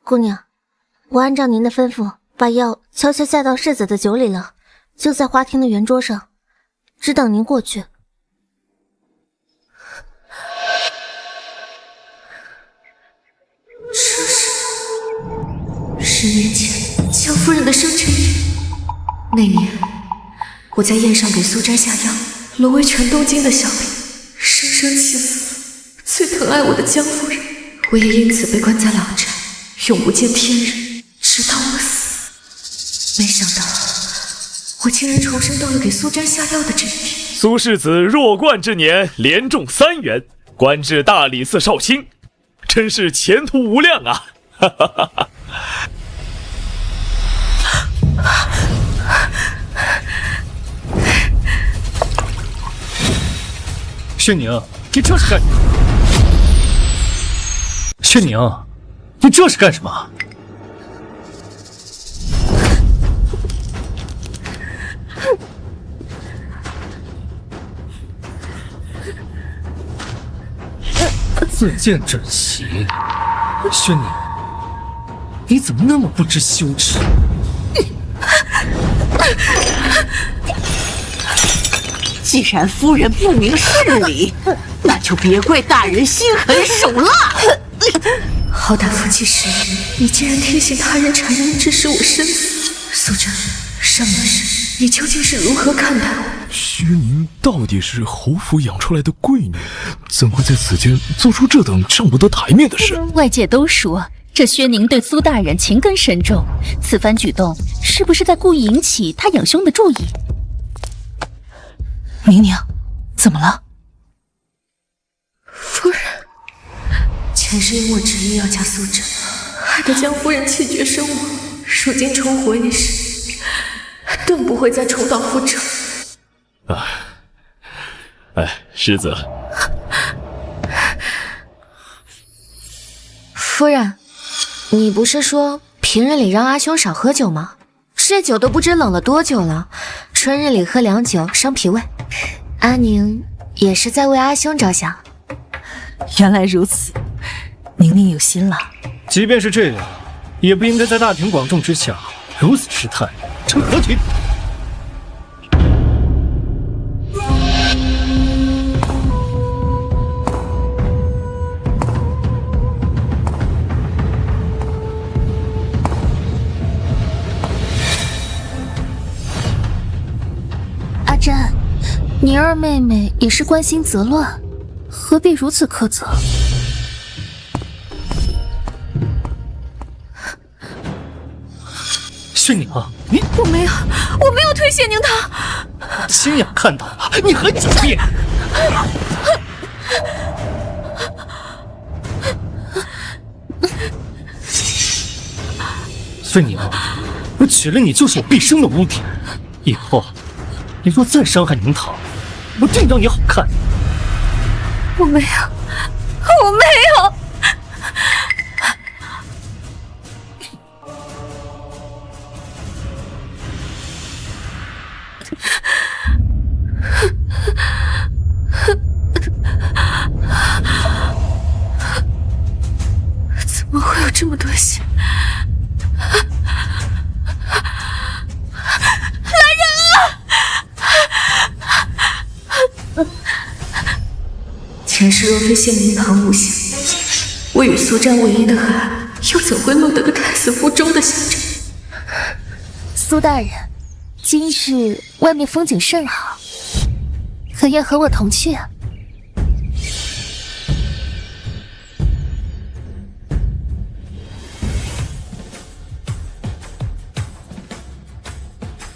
姑娘，我按照您的吩咐，把药悄悄下到世子的酒里了，就在花厅的圆桌上，只等您过去。10年前，江夫人的生辰日，那年我在宴上给苏瞻下药，沦为全东京的小吏，生生气死了最疼爱我的江夫人，我也因此被关在老宅，永不见天日，直到我死。没想到，我竟然重生到了给苏瞻下药的这一天。苏世子弱冠之年，连中3元，官至大理寺少卿，真是前途无量啊！哈哈哈哈。薛宁，你这是干什么？薛宁，你这是干什么？自荐枕席，薛宁，你怎么那么不知羞耻？既然夫人不明事理，那就别怪大人心狠手辣。好歹夫妻10年，你竟然听信他人谗言，指使我身死。苏瞻，上一世你究竟是如何看待我？薛宁到底是侯府养出来的贵女，怎会在此间做出这等上不得台面的事？外界都说这薛宁对苏大人情根深重，此番举动是不是在故意引起他养兄的注意？宁宁，怎么了？夫人，前世因我执意要嫁苏瞻，害得江夫人气绝身亡，如今重活一世，顿不会再重蹈覆辙。世子，夫人，你不是说平日里让阿兄少喝酒吗？这酒都不知冷了多久了，春日里喝凉酒伤脾胃。阿宁也是在为阿兄着想。原来如此，宁宁有心了。即便是这样，也不应该在大庭广众之下如此失态，成何体统？阿瞻，你二妹妹也是关心则乱，何必如此苛责？薛宁，你我没有推谢宁堂，亲眼看到了，你还狡辩！薛宁，我娶了你就是我毕生的污点，以后你若再伤害宁堂，我定让你好看。我没有。怎么会有这么多血？前世若非谢宁堂无幸，我与苏瞻唯一的和爱，又怎会落得个胎死腹中的下场？苏大人，今日外面风景甚好，可愿和我同去啊？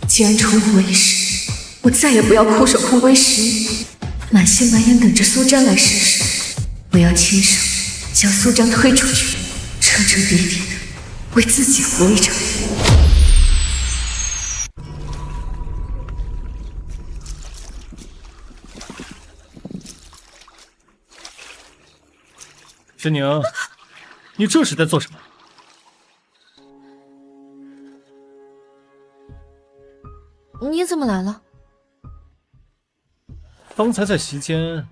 既然重活一世，我再也不要空手空归10年，满心埋眼等着苏瞻来试试。我要亲手将苏瞻推出去，彻彻底底的为自己活一场。薛宁，你这是在做什么？你怎么来了？方才在席间，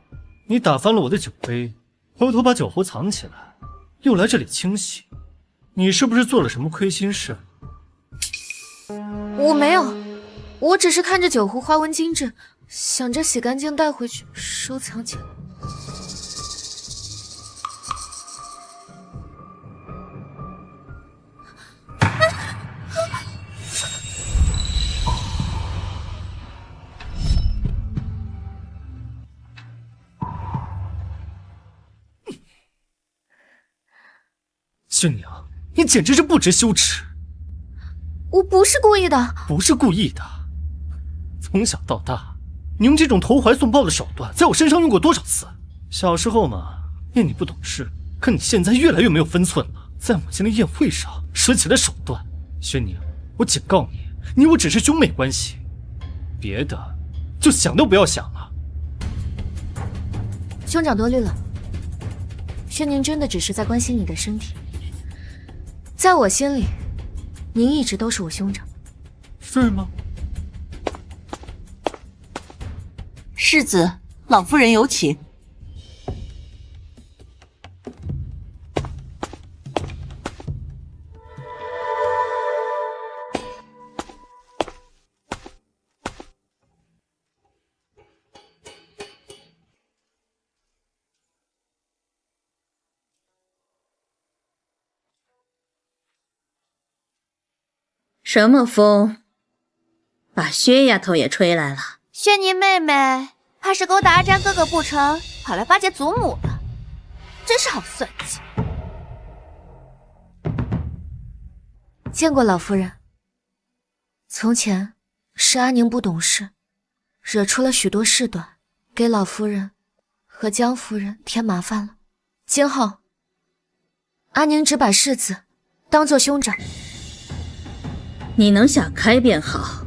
你打翻了我的酒杯，偷偷把酒壶藏起来，又来这里清洗，你是不是做了什么亏心事？我没有，我只是看着酒壶花纹精致，想着洗干净带回去收藏起来。宣娘，你简直是不知羞耻！我不是故意的，不是故意的。从小到大，你用这种投怀送抱的手段在我身上用过多少次？小时候嘛，念你不懂事，可你现在越来越没有分寸了，在母亲的宴会上使起了手段。宣宁，我警告你，你我只是兄妹关系，别的就想都不要想了。兄长多虑了，宣宁真的只是在关心你的身体。在我心里，您一直都是我兄长。是吗？世子，老夫人有请。什么风，把薛丫头也吹来了？轩宁妹妹怕是勾搭阿詹哥哥不成，跑来巴结祖母了，真是好算计。见过老夫人。从前是阿宁不懂事，惹出了许多事端，给老夫人和江夫人添麻烦了。今后阿宁只把世子当做兄长。你能想开便好。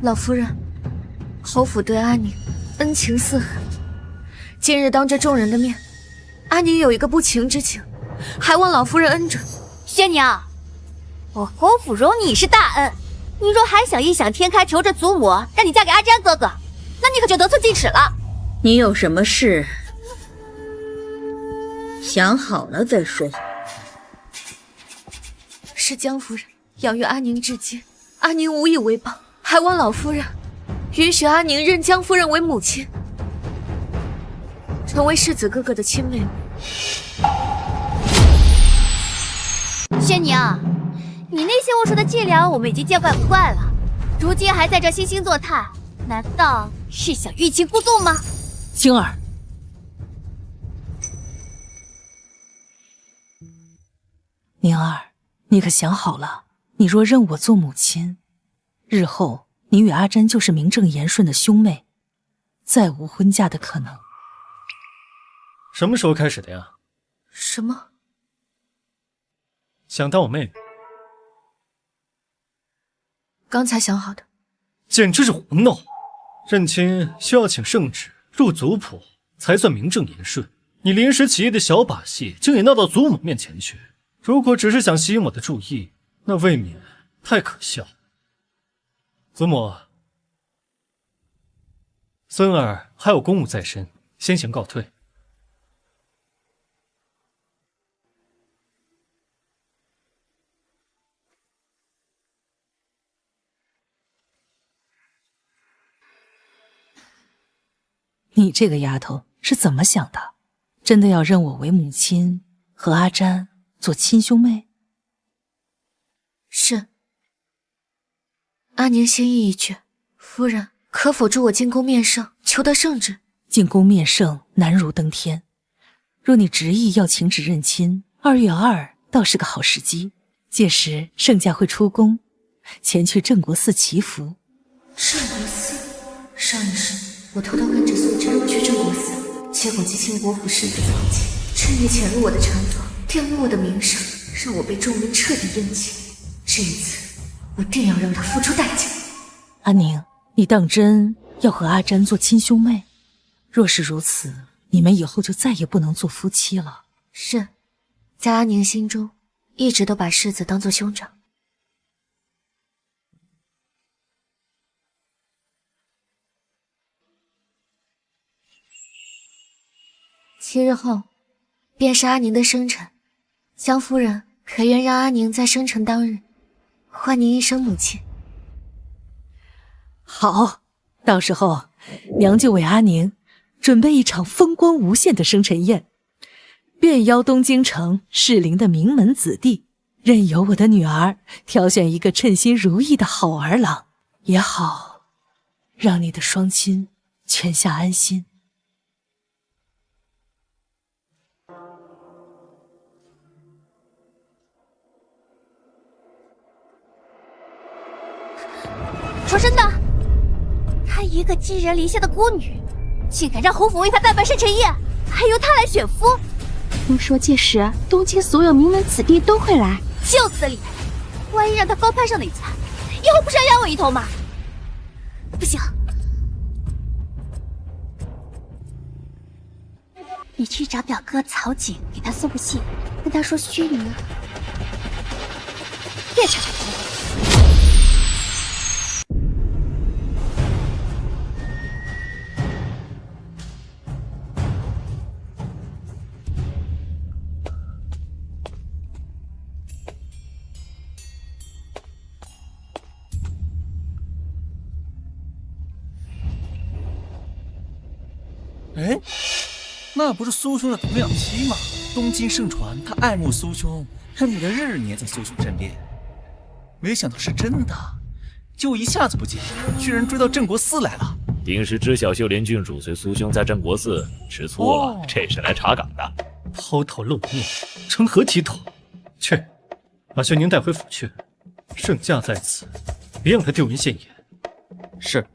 老夫人，侯府对阿宁恩情似海，今日当着众人的面，阿宁有一个不情之请，还望老夫人恩准。轩娘，我侯府容你是大恩，你若还想异想天开求着祖母让你嫁给阿詹哥哥，那你可就得寸进尺了。你有什么事，想好了再说。是江夫人养育阿宁至今，阿宁无以为报，还望老夫人允许阿宁认江夫人为母亲，成为世子哥哥的亲妹妹。轩娘，你那些巫术的伎俩我们已经见怪不怪了，如今还在这惺惺作态，难道是想欲擒故纵吗？星儿，宁儿，你可想好了？你若认我做母亲，日后你与阿詹就是名正言顺的兄妹，再无婚嫁的可能。什么时候开始的呀？什么？想当我妹妹？刚才想好的。简直是胡闹！认亲需要请圣旨入族谱，才算名正言顺。你临时起意的小把戏，竟也闹到祖母面前去。如果只是想吸引我的注意，那未免太可笑。祖母，孙儿还有公务在身，先行告退。你这个丫头是怎么想的？真的要认我为母亲，和阿詹做亲兄妹？是。阿宁心意已决，夫人可否助我进宫面圣，求得圣旨？进宫面圣难如登天，若你执意要请旨认亲，2月2倒是个好时机。届时圣驾会出宫，前去镇国寺祈福。镇国寺？上一世我偷偷跟着苏真去镇国寺，结果激起国府世子藏忌，趁机潜入我的禅房，玷污我的名声，让我被众人彻底厌弃。这一次我定要让他付出代价。阿宁，你当真要和阿詹做亲兄妹？若是如此，你们以后就再也不能做夫妻了。是，在阿宁心中，一直都把世子当作兄长。7日后，便是阿宁的生辰，江夫人可愿让阿宁在生辰当日唤您一声母亲？好，到时候娘就为阿宁准备一场风光无限的生辰宴，便邀东京城适龄的名门子弟，任由我的女儿挑选一个称心如意的好儿郎，也好让你的双亲全下安心。说真的，她一个寄人篱下的孤女，竟敢让侯府为她办生辰宴，还由她来选夫。听说届时东京所有名门子弟都会来，就此理！万一让她高攀上哪家，以后不是要压我一头吗？不行，你去找表哥曹景，给他送个信，跟他说薛宁越查越多。哎，那不是苏兄的童养妻吗？东京盛传他爱慕苏兄，恨不得日日黏在苏兄身边。没想到是真的，就一下子不见，居然追到镇国寺来了。定是知晓秀莲郡主随苏兄在镇国寺吃醋了，这是来查岗的。抛头露面，成何体统？去，把薛宁带回府去。盛驾在此，别让他丢人现眼。是。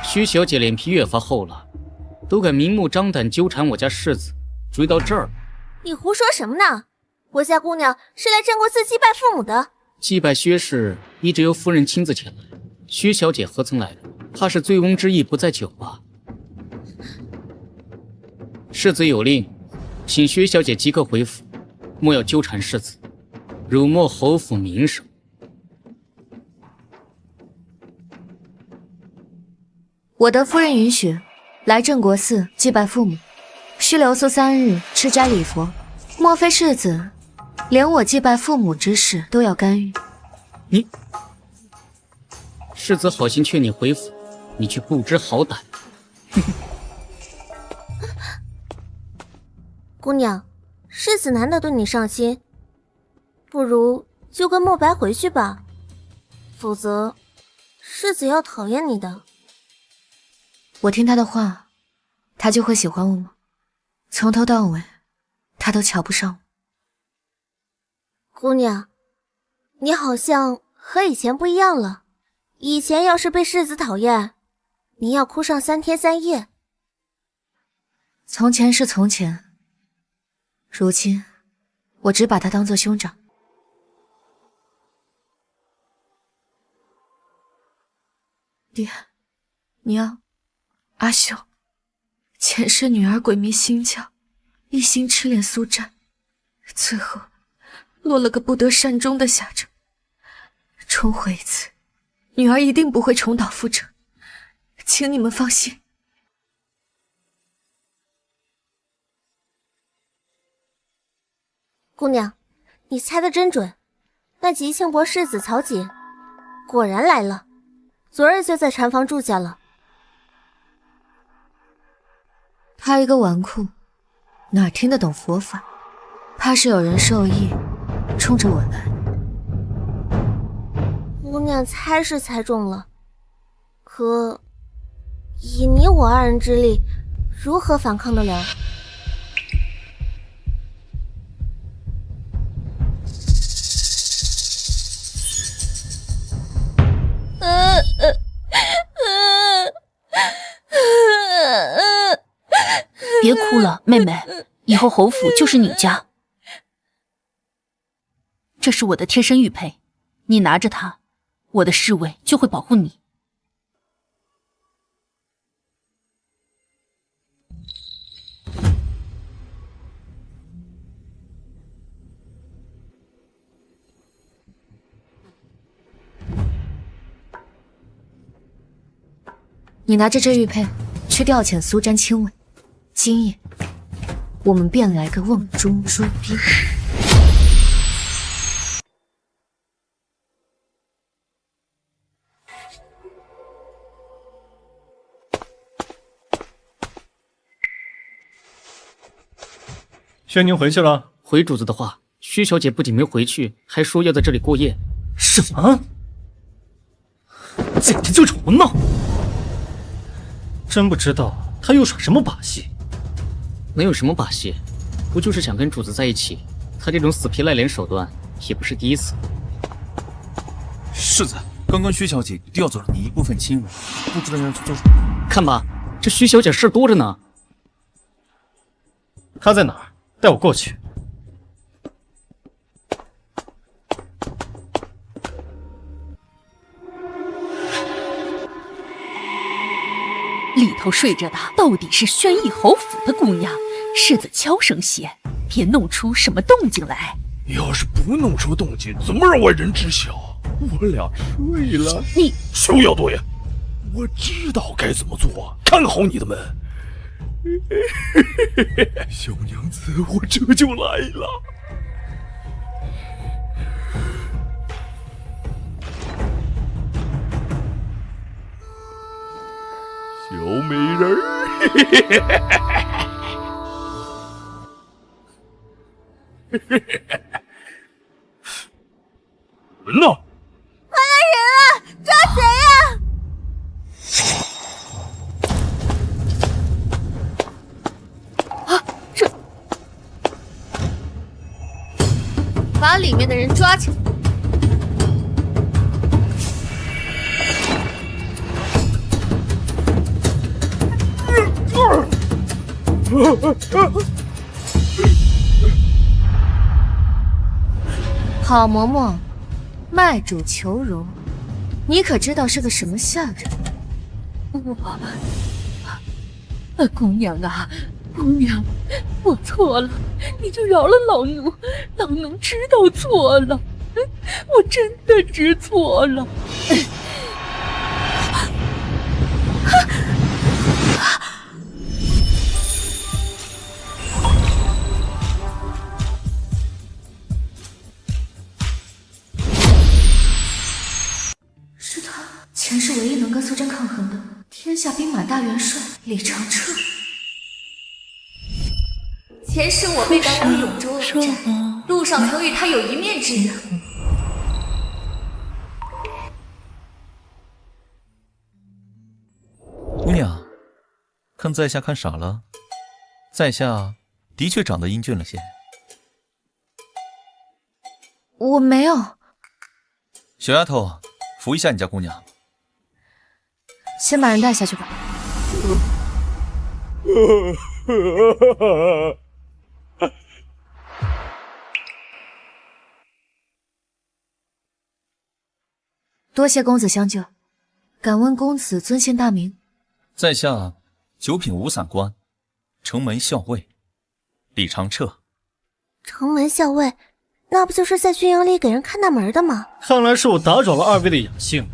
薛小姐脸皮越发厚了，都敢明目张胆纠缠我家世子，追到这儿。你胡说什么呢？我家姑娘是来镇国寺祭拜父母的。祭拜薛氏一直由夫人亲自前来，薛小姐何曾来过？怕是醉翁之意不在酒吧。世子有令，请薛小姐即刻回府，莫要纠缠世子，辱没侯府名声。我得夫人允许，来镇国寺祭拜父母，需留宿3日，吃斋礼佛。莫非世子连我祭拜父母之事都要干预？你，世子好心劝你回府，你却不知好歹。姑娘，世子难得对你上心，不如就跟莫白回去吧，否则世子要讨厌你的。我听他的话，他就会喜欢我吗？从头到尾，他都瞧不上我。姑娘，你好像和以前不一样了。以前要是被世子讨厌，你要哭上3天3夜。从前是从前，如今我只把他当作兄长。爹，娘，阿秀，前世女儿鬼迷心窍，一心痴恋苏战，最后落了个不得善终的下场。重悔一次，女儿一定不会重蹈覆辙，请你们放心。姑娘，你猜得真准，那吉庆伯世子曹景果然来了，昨日就在禅房住下了。他一个纨绔，哪听得懂佛法？怕是有人授意，冲着我来。姑娘猜是猜中了，可以你我2人之力，如何反抗得了？别哭了，妹妹，以后侯府就是你家。这是我的贴身玉佩，你拿着它，我的侍卫就会保护你。你拿着这玉佩去调遣苏瞻亲卫，今夜我们便来个瓮中捉鳖。轩宁回去了。回主子的话，薛小姐不仅没回去，还说要在这里过夜。什么？简直就是胡闹！真不知道他又耍什么把戏。能有什么把戏？不就是想跟主子在一起？他这种死皮赖脸手段也不是第一次。世子，刚刚薛小姐调走了你一部分亲人，不知道要去做什么。看吧，这薛小姐事多着呢。她在哪儿？带我过去。里头睡着的到底是宣义侯府的姑娘，世子悄声些，别弄出什么动静来。要是不弄出动静，怎么让外人知晓？我俩睡了。你休要多言，我知道该怎么做，看好你的门。小娘子，我这就来了。小美人儿，人呢？快来人啊！抓贼啊！这，把里面的人抓起来。好嬷嬷，卖主求荣，你可知道是个什么下人？姑娘啊，姑娘，我错了，你就饶了老奴，老奴知道错了，我真的知错了。是他，前世唯一能跟苏瞻抗衡的天下兵马大元帅李长彻。前世我被赶往永州鏖战，路上曾与他有一面之缘。姑娘，看在下看傻了，在下的确长得英俊了些。我没有。小丫头，扶一下你家姑娘。先把人带下去吧。多谢公子相救，敢问公子尊姓大名？在下九品五散官，城门校尉李长彻。城门校尉，那不就是在宣阳里给人看大门的吗？看来是我打扰了二位的养性。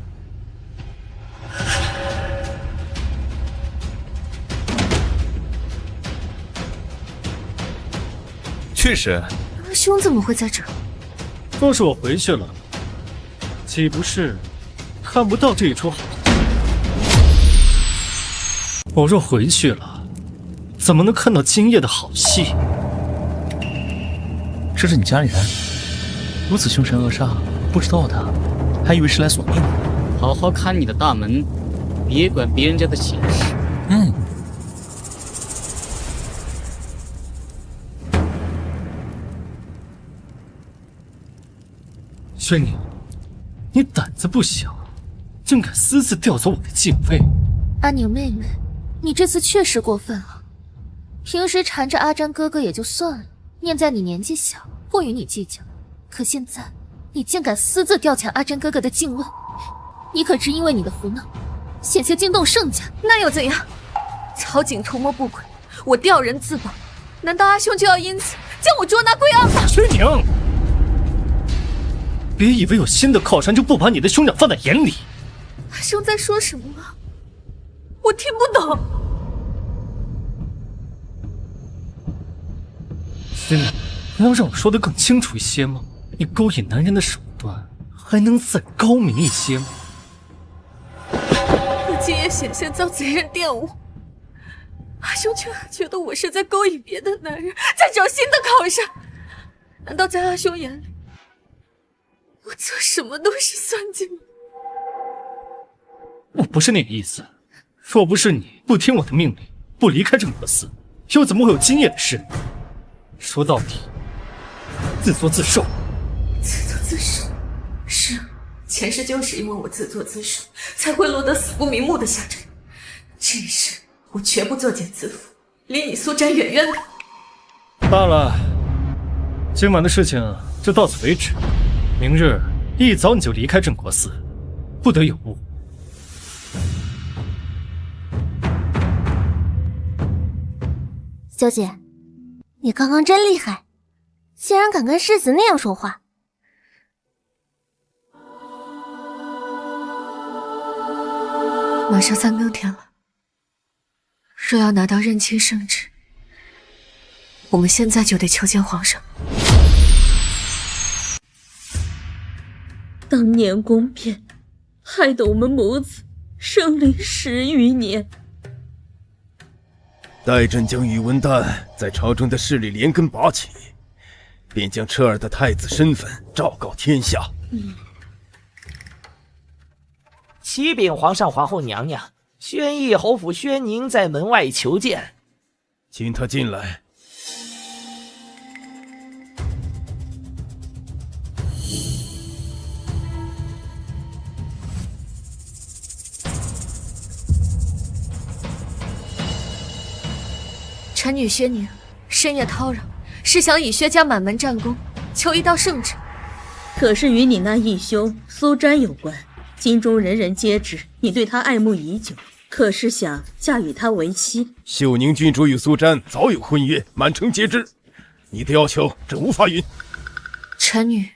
确实。二兄怎么会在这儿？若是我回去了，岂不是看不到这一出好戏？我若回去了，怎么能看到今夜的好戏？这是你家里人，如此凶神恶煞，不知道的还以为是来索命的。好好看你的大门，别管别人家的闲事。轩宁，你胆子不小，竟敢私自调走我的禁卫。阿宁妹妹，你这次确实过分了。平时缠着阿詹哥哥也就算了，念在你年纪小，不与你计较。可现在，你竟敢私自调遣阿詹哥哥的禁卫，你可知因为你的胡闹，险些惊动圣家？那又怎样？曹景图谋不轨，我调人自保，难道阿兄就要因此将我捉拿归案吗？轩宁，别以为有新的靠山就不把你的兄长放在眼里。阿兄在说什么？我听不懂。轩宁，难道让我说得更清楚一些吗？你勾引男人的手段还能再高明一些吗？如今也险些遭贼人玷污，阿兄却觉得我是在勾引别的男人，在找新的靠山。难道在阿兄眼里，我做什么都是算计吗？我不是那个意思。若不是你不听我的命令，不离开正国寺，又怎么会有今夜的事？说到底，自作自受。自作自受，是，前世就是因为我自作自受，才会落得死不瞑目的下场。这一世，我绝不作茧自缚，离你苏瞻远远的。罢了，今晚的事情就到此为止。明日一早你就离开正国寺，不得有误。小姐，你刚刚真厉害，竟然敢跟世子那样说话。马上3更天了，若要拿到认亲圣旨，我们现在就得求见皇上。当年宫变，害得我们母子生灵10余年。待朕将宇文旦在朝中的势力连根拔起，便将彻儿的太子身份昭告天下。启禀皇上、皇后娘娘，宣义侯府宣宁在门外求见。请他进来。臣女薛宁深夜叨扰，是想以薛家满门战功，求一道圣旨。可是与你那义兄苏瞻有关，京中人人皆知你对他爱慕已久，可是想嫁与他为妻。秀宁郡主与苏瞻早有婚约，满城皆知。你的要求，朕无法允。臣女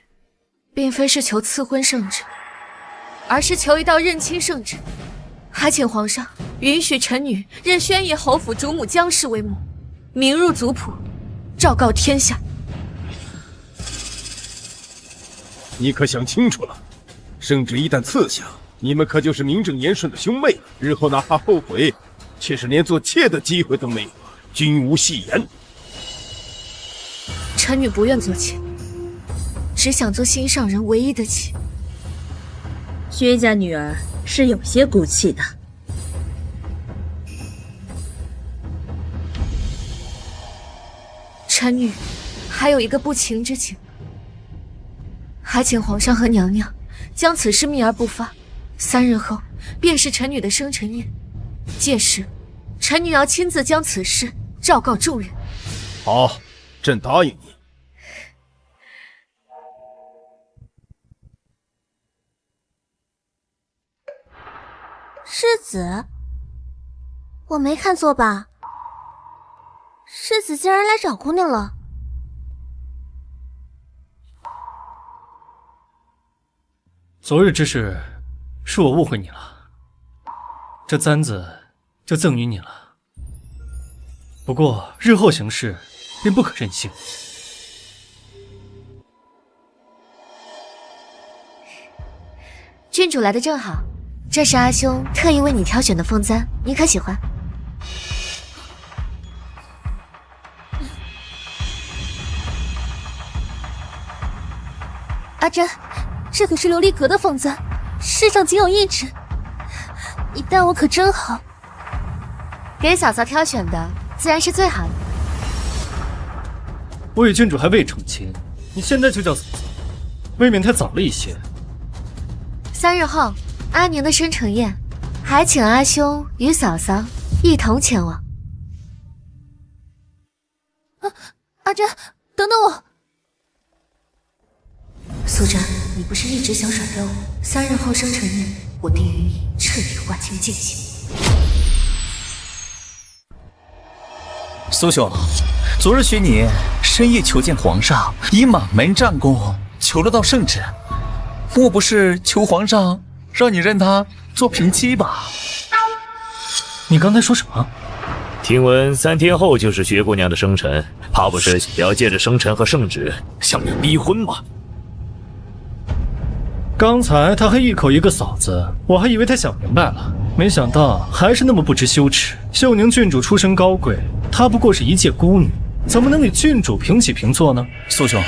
并非是求赐婚圣旨，而是求一道认亲圣旨，还请皇上允许臣女认宣义侯府主母姜氏为母，名入族谱，昭告天下。你可想清楚了？圣旨一旦赐下，你们可就是名正言顺的兄妹了。日后哪怕后悔，却是连做妾的机会都没有。君无戏言。臣女不愿做妾，只想做心上人唯一的妻。薛家女儿是有些骨气的。臣女还有一个不情之请，还请皇上和娘娘将此事秘而不发。3日后便是臣女的生辰宴，届时臣女要亲自将此事昭告众人。好，朕答应你。世子，我没看错吧？世子竟然来找姑娘了。昨日之事，是我误会你了。这簪子就赠予你了。不过日后行事便不可任性。郡主来的正好，这是阿兄特意为你挑选的凤簪，你可喜欢？阿珍，这可是琉璃阁的凤簪，世上仅有一只，你待我可真好。给嫂嫂挑选的自然是最好的。我与郡主还未成亲，你现在就叫嫂嫂，未免太早了一些。3日后，阿宁的生辰宴，还请阿兄与嫂嫂一同前往。阿珍，等等我。苏瞻，你不是一直想甩掉我？3日后生辰宴，我定与你彻底划清界限。苏兄，昨日许你深夜求见皇上，以满门战功求了道圣旨，莫不是求皇上让你认他做平妻吧？你刚才说什么？听闻3天后就是薛姑娘的生辰，怕不是要借着生辰和圣旨向你逼婚吗？刚才他还一口一个嫂子，我还以为他想明白了，没想到还是那么不知羞耻。秀宁郡主出身高贵，她不过是一介孤女，怎么能与郡主平起平坐呢？苏兄，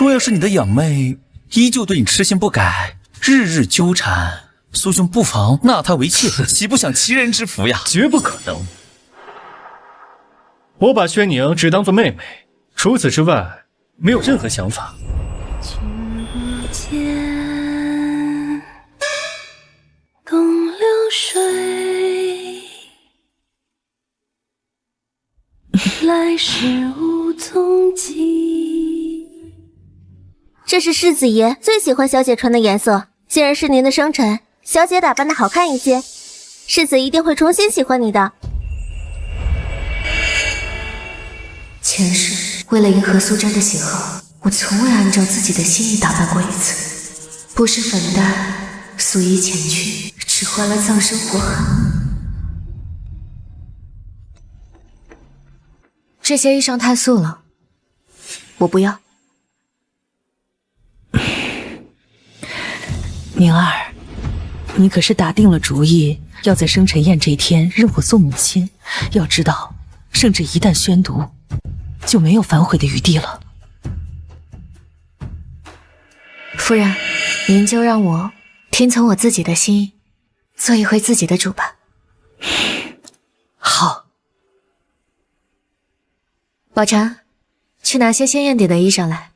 若要是你的养妹依旧对你痴心不改，日日纠缠，苏兄不妨纳她为妾，岂不享其人之福呀？绝不可能！我把薛宁只当做妹妹，除此之外没有任何想法。东流水，来时无踪迹。这是世子爷最喜欢小姐穿的颜色，既然是您的生辰，小姐打扮的好看一些，世子一定会重新喜欢你的。前世为了迎合苏瞻的喜好，我从未按照自己的心意打扮过一次，不施粉黛，素衣前去，只换了葬身火海。这些衣裳太素了，我不要。宁儿，你可是打定了主意，要在生辰宴这一天认我做母亲。要知道，圣旨一旦宣读，就没有反悔的余地了。夫人，您就让我听从我自己的心意，做一回自己的主吧。好。宝婵，去拿些鲜艳点的衣裳来。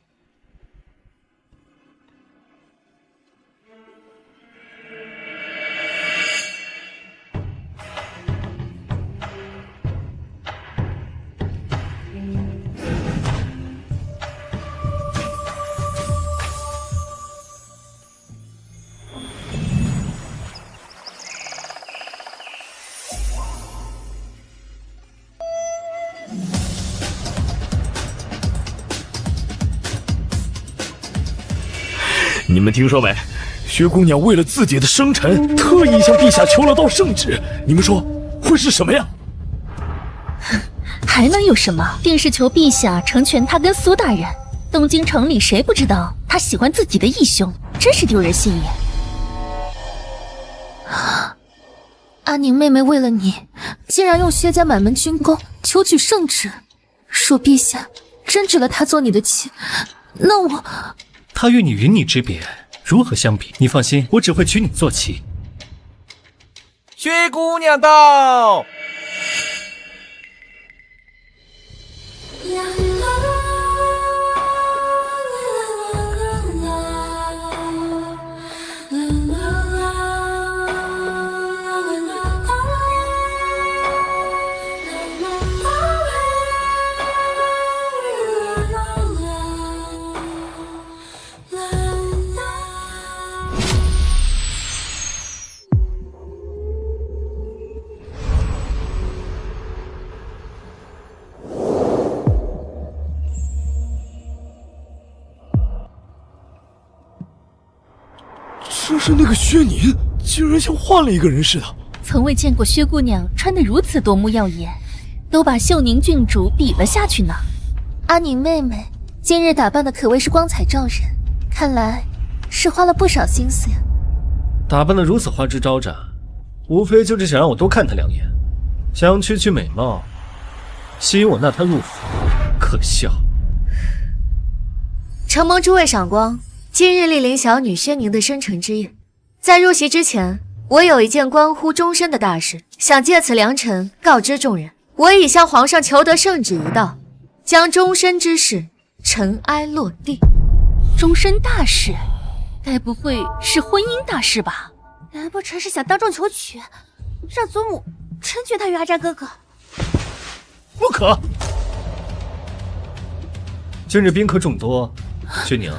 你们听说没？薛姑娘为了自己的生辰，特意向陛下求了道圣旨。你们说会是什么呀？还能有什么？定是求陛下成全他跟苏大人。东京城里谁不知道他喜欢自己的义兄，真是丢人现眼。阿宁妹妹为了你，竟然用薛家满门军功求取圣旨。若陛下真指了她做你的妻，那我……他与你云泥之别，如何相比？你放心，我只会娶你做妻。薛姑娘到。这是那个薛宁，竟然像换了一个人似的。从未见过薛姑娘穿得如此夺目耀眼，都把秀宁郡主比了下去呢。阿宁妹妹今日打扮的可谓是光彩照人，看来是花了不少心思呀。打扮得如此花枝招展，无非就是想让我多看她2眼，想区区美貌，吸引我纳她入府，可笑。承蒙诸位赏光，今日莅临小女薛宁的生辰之宴。在入席之前，我有一件关乎终身的大事，想借此良辰告知众人。我已向皇上求得圣旨一道，将终身之事尘埃落定。终身大事，该不会是婚姻大事吧？难不成是想当众求娶，让祖母成全他与阿詹哥哥？不可！今日宾客众多，薛宁，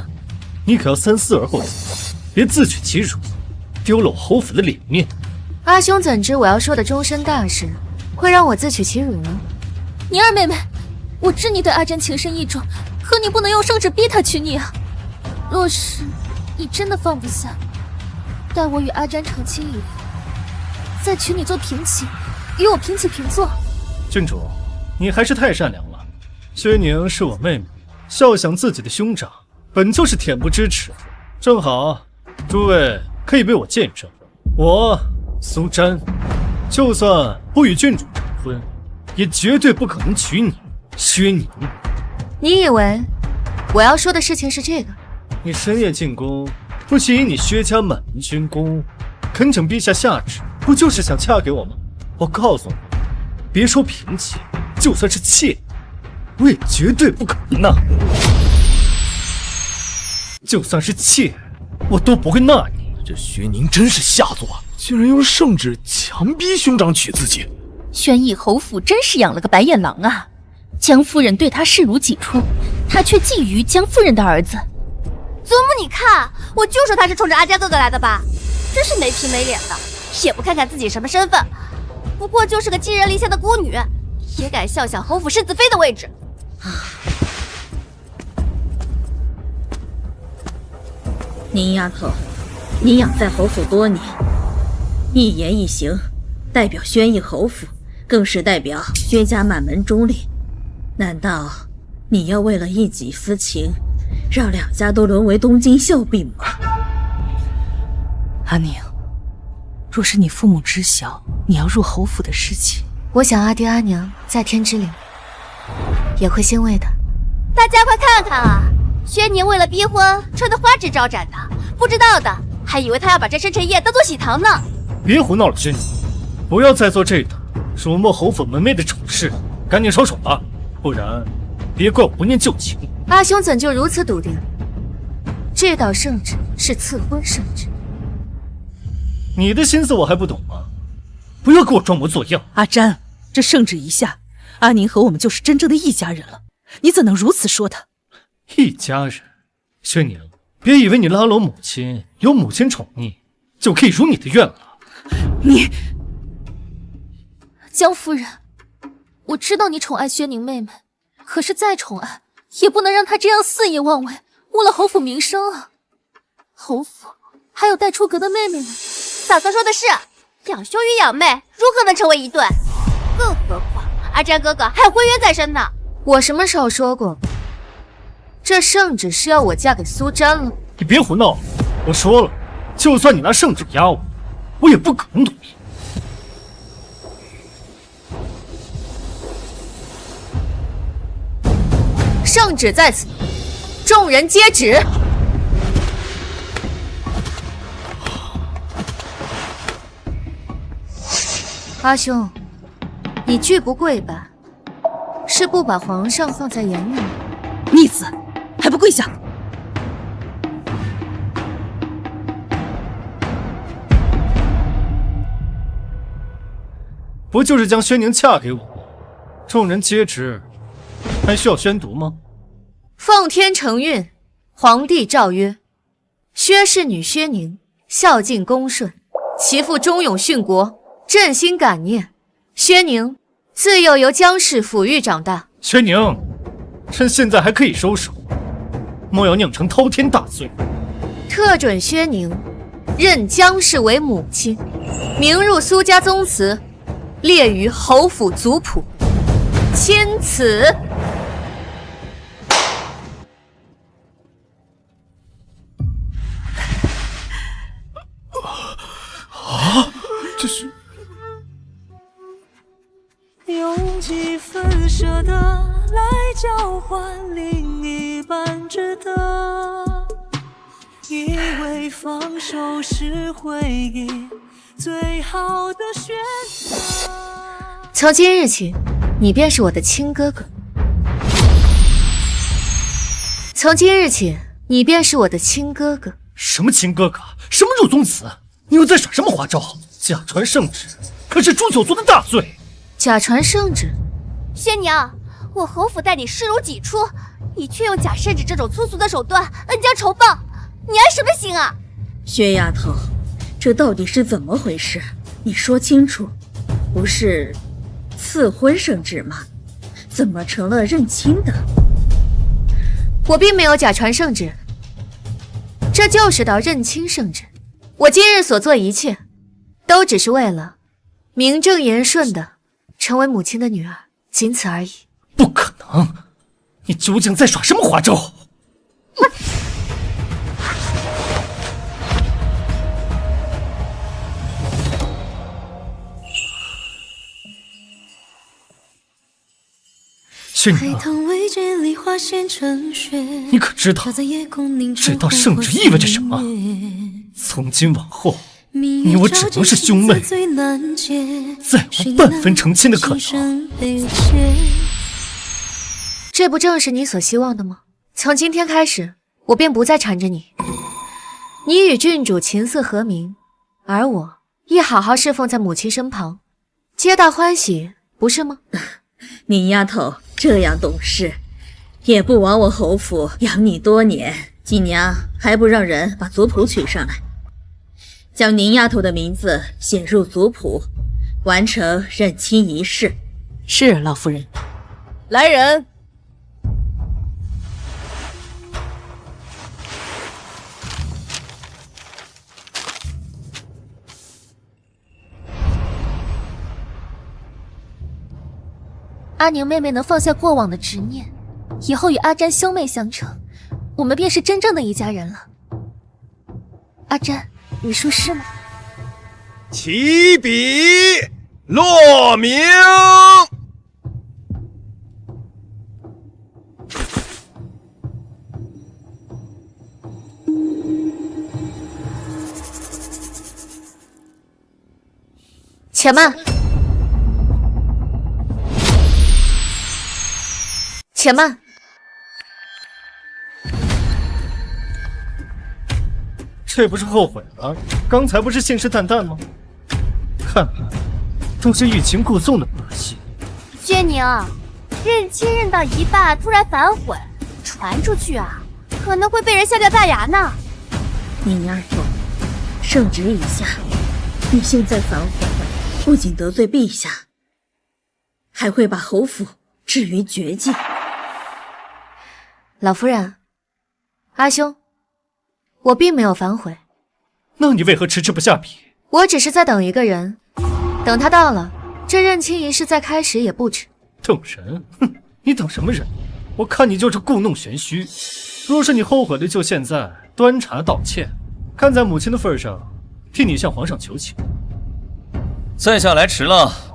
你可要三思而后行，别自取其辱，丢了我侯府的脸面。阿兄怎知我要说的终身大事会让我自取其辱呢？宁儿妹妹，我知你对阿珍情深意重，可你不能用圣旨逼他娶你啊！若是你真的放不下，待我与阿詹成亲以后，再娶你做平妻，与我平起平坐。郡主，你还是太善良了。薛宁是我妹妹，笑想自己的兄长，本就是恬不知耻。正好，诸位可以为我见证，我苏瞻，就算不与郡主成婚，也绝对不可能娶你薛宁。你以为我要说的事情是这个？你深夜进宫，不惜以你薛家满门军功，恳请陛下下旨，不就是想嫁给我吗？我告诉你，别说嫔妾，就算是妾，我也绝对不可能纳。就算是妾，我都不会纳你。这薛宁真是下作，竟然用圣旨强逼兄长娶自己。宣义侯府真是养了个白眼狼啊！江夫人对他视如己出，他却觊觎江夫人的儿子。祖母，你看，我就说他是冲着阿詹哥哥来的吧，真是没皮没脸的，也不看看自己什么身份，不过就是个寄人篱下的孤女，也敢笑想侯府世子妃的位置。宁丫头，你养在侯府多年，一言一行代表宣义侯府，更是代表薛家满门忠烈。难道你要为了一己私情，让两家都沦为东京笑柄吗？阿宁，若是你父母知晓你要入侯府的事情，我想阿爹阿娘在天之灵也会欣慰的。大家快看看啊！薛宁为了逼婚，穿得花枝招展的，不知道的还以为他要把这生辰宴当做喜糖呢。别胡闹了，薛宁，不要再做这等辱没侯府门楣的丑事，赶紧收手吧，不然别怪我不念旧情。阿兄怎就如此笃定？这道圣旨是赐婚圣旨。你的心思我还不懂吗？不要给我装模作样。阿詹，这圣旨一下，阿宁和我们就是真正的一家人了，你怎能如此说他？一家人，薛宁，别以为你拉拢母亲，有母亲宠你，就可以如你的愿了。你，江夫人，我知道你宠爱薛宁妹妹，可是再宠爱，也不能让她这样肆意妄为，误了侯府名声啊！侯府还有待出阁的妹妹呢。嫂嫂说的是，养兄与养妹如何能成为一对？更何况阿詹哥哥还有婚约在身呢。我什么时候说过？这圣旨是要我嫁给苏瞻了？你别胡闹了！我说了，就算你拿圣旨压我，我也不可能同意。圣旨在此，众人接旨。阿兄，你拒不跪拜，是不把皇上放在眼里吗？逆子，还不跪下！不就是将薛宁嫁给我吗？众人皆知，还需要宣读吗？奉天承运，皇帝诏曰：薛氏女薛宁孝敬恭顺，其父忠勇殉国，朕心感念。薛宁自幼由江氏抚育长大。薛宁，趁现在还可以收手，莫要酿成滔天大罪。特准薛宁认江氏为母亲，名入苏家宗祠，列于侯府族谱，钦此。这是用几分舍得来交换另一半值得，以为放手是回忆最好的选择。从今日起，你便是我的亲哥哥。从今日起，你便是我的亲哥哥。什么亲哥哥？什么入宗祠？你又在耍什么花招？假传圣旨可是诛九族的大罪。假传圣旨？薛娘，我侯府待你视如己出，你却用假圣旨这种粗俗的手段恩将仇报，你安什么心啊？薛丫头，这到底是怎么回事？你说清楚。不是赐婚圣旨吗？怎么成了认亲的？我并没有假传圣旨，这就是道认亲圣旨。我今日所做一切，都只是为了名正言顺的成为母亲的女儿，仅此而已。不可能！你究竟在耍什么花招？薛宁啊，你可知道这道圣旨意味着什么？从今往后，你我只能是兄妹，再无半分成亲的可能。这不正是你所希望的吗？从今天开始，我便不再缠着你。你与郡主琴瑟和鸣，而我亦好好侍奉在母亲身旁，皆大欢喜，不是吗？你丫头这样懂事，也不枉我侯府养你多年。锦娘还不让人把族谱取上来，将宁丫头的名字写入族谱，完成认亲仪式。是，老夫人。来人！阿宁妹妹能放下过往的执念，以后与阿詹兄妹相称，我们便是真正的一家人了。阿詹，你说是吗？起笔落名。且慢，且慢。这不是后悔了？刚才不是信誓旦旦吗？看来都是欲擒故纵的把戏。薛宁，认亲认到一半突然反悔，传出去啊，可能会被人笑掉大牙呢。宁丫头，圣旨已下，你现在反悔，不仅得罪陛下，还会把侯府置于绝境。老夫人，阿兄，我并没有反悔。那你为何迟迟不下笔？我只是在等一个人，等他到了，这认亲仪式再开始也不迟。等人？哼，你等什么人？我看你就是故弄玄虚。若是你后悔了，就现在端茶道歉，看在母亲的份上，替你向皇上求情。在下来迟了。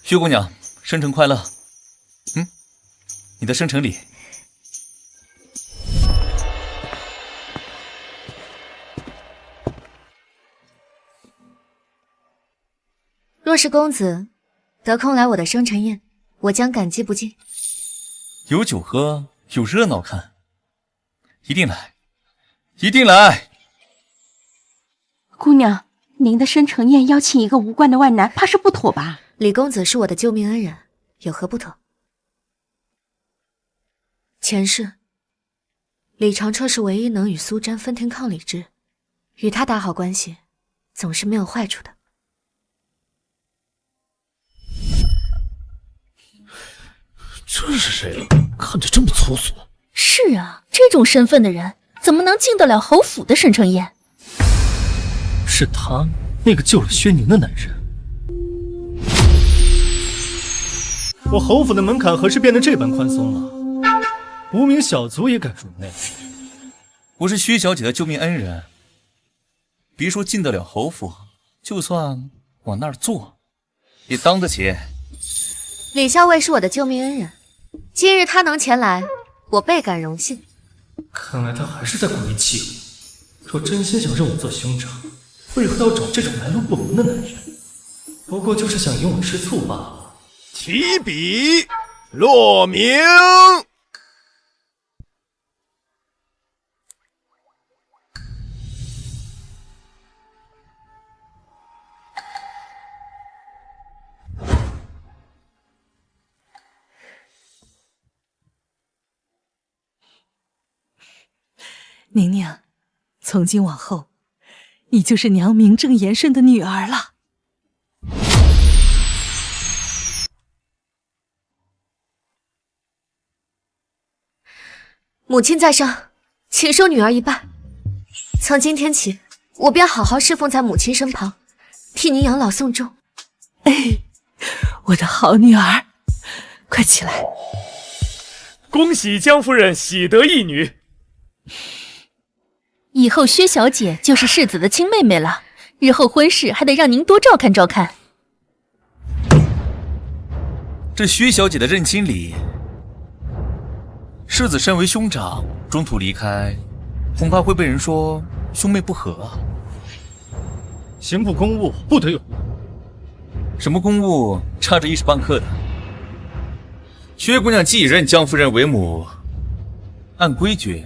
薛姑娘，生辰快乐！你的生辰礼。若是公子得空来我的生辰宴，我将感激不尽。有酒喝，有热闹看，一定来，一定来！姑娘，您的生辰宴邀请一个无关的外男，怕是不妥吧？李公子是我的救命恩人，有何不妥？前世，李长彻是唯一能与苏瞻分庭抗礼之，与他打好关系，总是没有坏处的。这是谁啊？看着这么粗俗。是啊，这种身份的人怎么能进得了侯府的生辰宴？是他，那个救了薛宁的男人。我侯府的门槛何时变得这般宽松了？无名小卒也敢入内？我是薛小姐的救命恩人，别说进得了侯府，就算往那儿坐，也当得起。李校尉是我的救命恩人，今日他能前来，我倍感荣幸。看来他还是在故意气我。若真心想认我做兄长，为何要找这种来路不明的男人？不过就是想引我吃醋罢了。起笔落名。宁宁，从今往后，你就是娘名正言顺的女儿了。母亲在上，请收女儿一拜。从今天起，我便好好侍奉在母亲身旁，替您养老送终。哎，我的好女儿，快起来！恭喜江夫人喜得一女。以后薛小姐就是世子的亲妹妹了，日后婚事还得让您多照看照看。这薛小姐的认亲礼，世子身为兄长，中途离开，恐怕会被人说兄妹不和啊。刑部公务不得有误。什么公务差着一时半刻的？薛姑娘既认江夫人为母，按规矩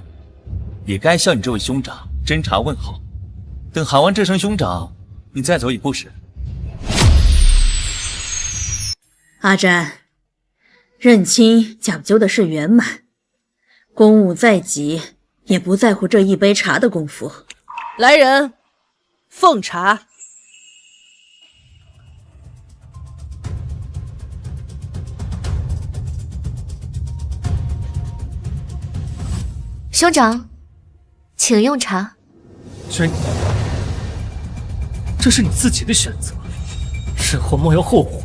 也该向你这位兄长斟茶问候。等喊完这声兄长，你再走一步时。阿詹，认亲讲究的是圆满，公务再急也不在乎这一杯茶的功夫。来人，奉茶。兄长，请用茶。轩，这是你自己的选择，日后莫要后悔。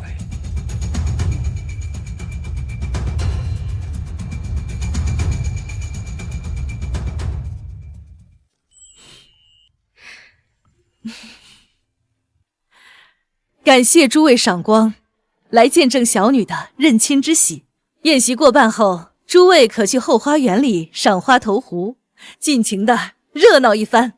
感谢诸位赏光，来见证小女的认亲之喜。宴席过半后，诸位可去后花园里赏花投壶，尽情的热闹一番。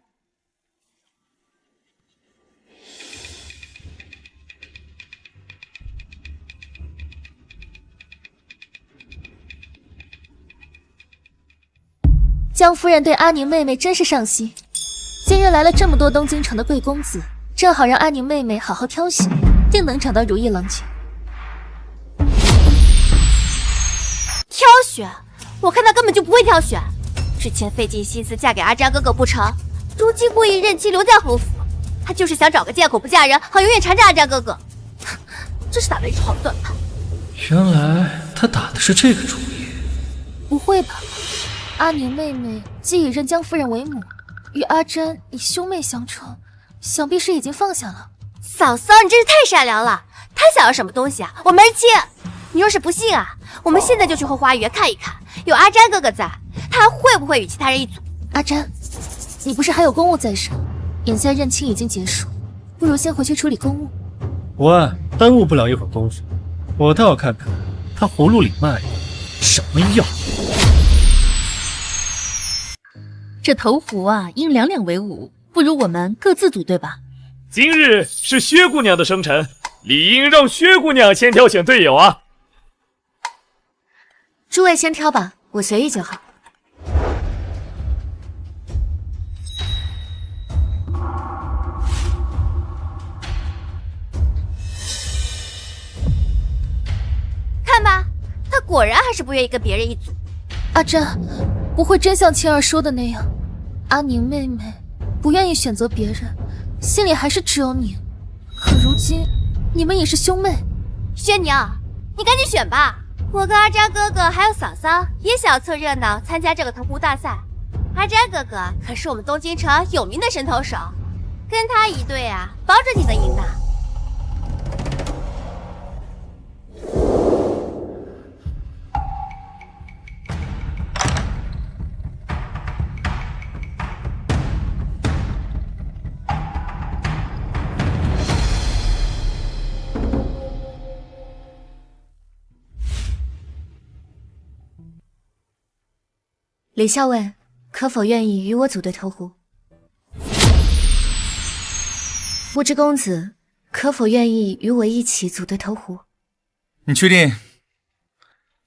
江夫人对阿宁妹妹真是上心，今日来了这么多东京城的贵公子，正好让阿宁妹妹好好挑选，定能找到如意郎君。挑选？我看她根本就不会挑选。之前费尽心思嫁给阿扎哥哥不成，如今故意任其留在侯府，她就是想找个借口不嫁人，好永远缠着阿扎哥哥。真是打了一手好算盘。原来他打的是这个主意。不会吧？阿宁妹妹既已认江夫人为母，与阿詹以兄妹相称，想必是已经放下了。嫂嫂，你真是太善良了。她想要什么东西啊？我门儿清。你要是不信啊，我们现在就去后花园看一看，有阿詹哥哥在，他还会不会与其他人一组？阿詹，你不是还有公务在身？眼下认亲已经结束，不如先回去处理公务。无碍，耽误不了一会儿功夫。我倒要看看他葫芦里卖的什么药。这投壶啊，应2两为5，不如我们各自组队吧。今日是薛姑娘的生辰，理应让薛姑娘先挑选队友啊。诸位先挑吧，我随意就好。看吧，他果然还是不愿意跟别人一组。阿詹，不会真像青儿说的那样，阿宁妹妹不愿意选择别人，心里还是只有你。可如今你们也是兄妹。薛娘，你赶紧选吧。我跟阿詹哥哥还有嫂嫂也想要凑热闹参加这个投壶大赛。阿詹哥哥可是我们东京城有名的神投手，跟他一队啊，保准你能赢的。李校尉，可否愿意与我组队投壶？不知公子可否愿意与我一起组队投壶？你确定？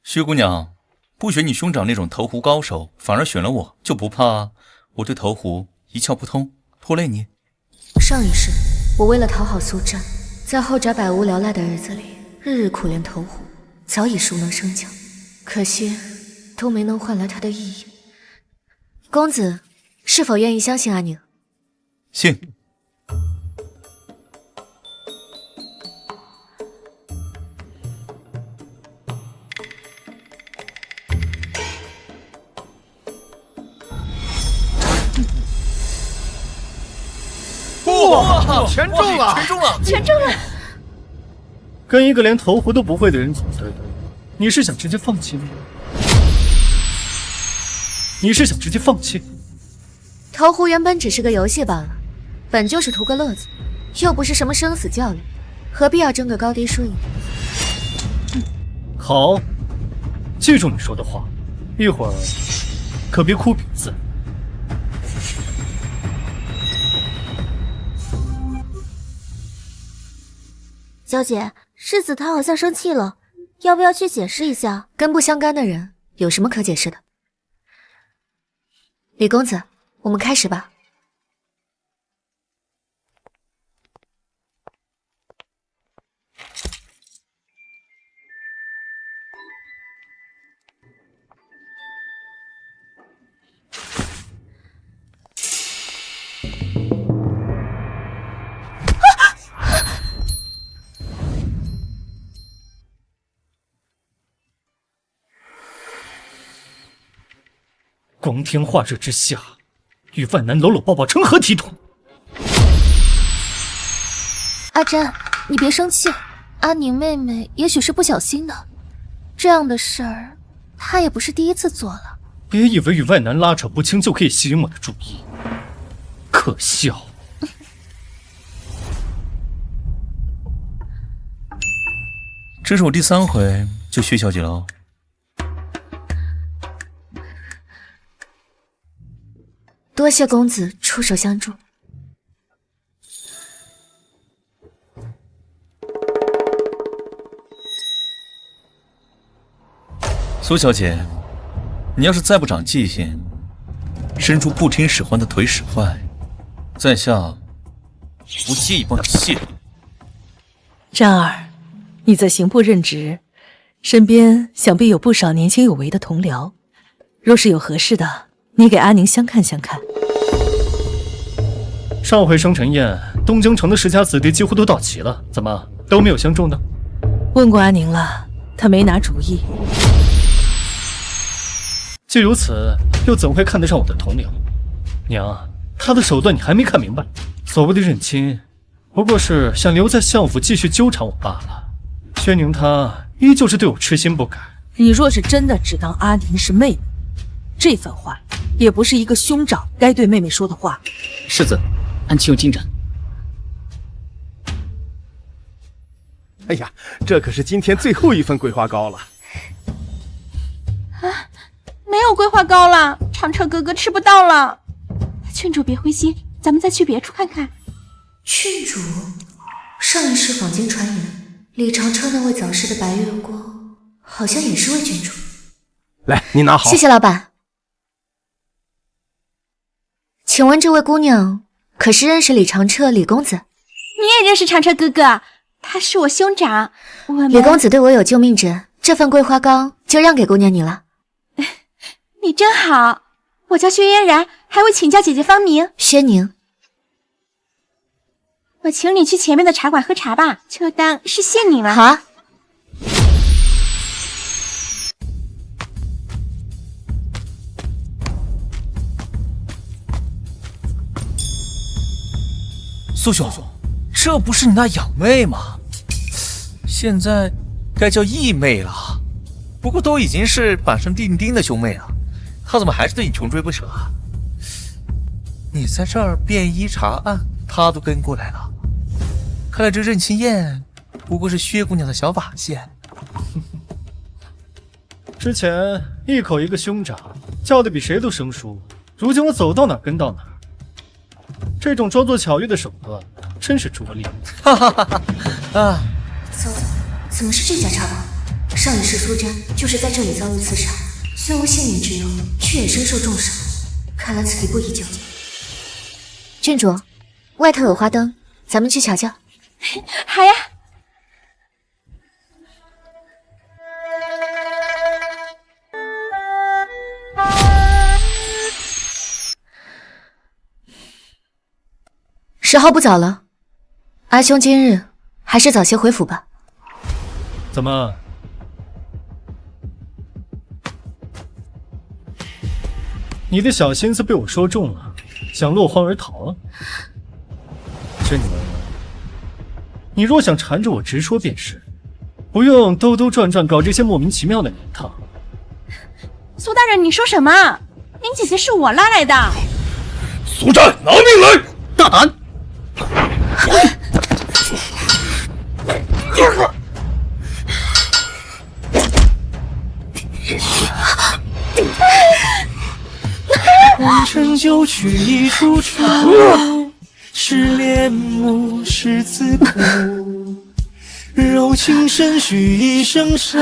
薛姑娘不选你兄长那种投壶高手，反而选了我，就不怕我对投壶一窍不通，拖累你？上一世，我为了讨好苏湛，在后宅百无聊赖的日子里，日日苦练投壶，早已熟能生巧，可惜都没能换来他的意义。公子是否愿意相信阿宁？信。了，全中了，全中了，全中了！跟一个连投壶都不会的人组队，你是想直接放弃吗？你是想直接放弃？投壶原本只是个游戏罢了，本就是图个乐子，又不是什么生死较量，何必要争个高低输赢？好，记住你说的话，一会儿可别哭鼻子。小姐，世子他好像生气了，要不要去解释一下？跟不相干的人有什么可解释的？李公子，我们开始吧。光天化日之下，与万男搂搂抱抱成何体统？阿詹，你别生气，阿宁妹妹也许是不小心的，这样的事儿她也不是第一次做了。别以为与外男拉扯不清就可以吸引我的注意，可笑！这是我第3回救薛小姐了哦。多谢公子出手相助。苏小姐，你要是再不长记性，伸出不听使唤的腿使坏，在下不介意帮你卸了。张儿，你在刑部任职，身边想必有不少年轻有为的同僚，若是有合适的，你给阿宁相看相看。上回生辰宴，东京城的世家子弟几乎都到齐了，怎么都没有相中的？问过阿宁了，他没拿主意。既如此，又怎会看得上我的同僚？娘，他的手段你还没看明白。所谓的认亲，不过是想留在相府继续纠缠我罢了。薛宁她依旧是对我痴心不改。你若是真的只当阿宁是妹妹，这番话也不是一个兄长该对妹妹说的话。世子，安琪有进展。哎呀，这可是今天最后一份桂花糕了。啊，没有桂花糕了，长彻哥哥吃不到了。郡主别灰心，咱们再去别处看看。郡主，上一世坊间传言，李长彻那位早逝的白月光，好像也是位郡主。来，你拿好。谢谢老板。请问这位姑娘可是认识李长彻李公子？你也认识长彻哥哥？他是我兄长。李公子对我有救命之恩，这份桂花糕就让给姑娘你了。你真好。我叫薛嫣然，还未请教姐姐芳名。薛宁。我请你去前面的茶馆喝茶吧，就当是谢你了。好啊。苏兄，这不是你那养妹吗？现在该叫义妹了。不过都已经是板上钉钉的兄妹了，她怎么还是对你穷追不舍啊？你在这儿便衣查案，她都跟过来了。看来这认亲宴不过是薛姑娘的小把戏。之前一口一个兄长，叫的比谁都生疏，如今我走到哪跟到哪。这种装作巧遇的手段，真是拙劣。哈哈哈哈！啊，糟糟，怎么是这家茶馆？上一世苏瞻就是在这里遭遇刺杀，虽无性命之忧，却也身受重伤。看来此地不宜久。郡主，外头有花灯，咱们去瞧瞧。好呀。时候不早了，阿兄今日还是早些回府吧。怎么？你的小心思被我说中了，想落荒而逃啊？着你。你若想缠着我，直说便是，不用兜兜转转搞这些莫名其妙的名堂。苏大人，你说什么？宁姐姐是我拉来的。苏战，拿命来！大胆！红尘旧曲一出场，是恋慕是自苦，柔情深许一生伤，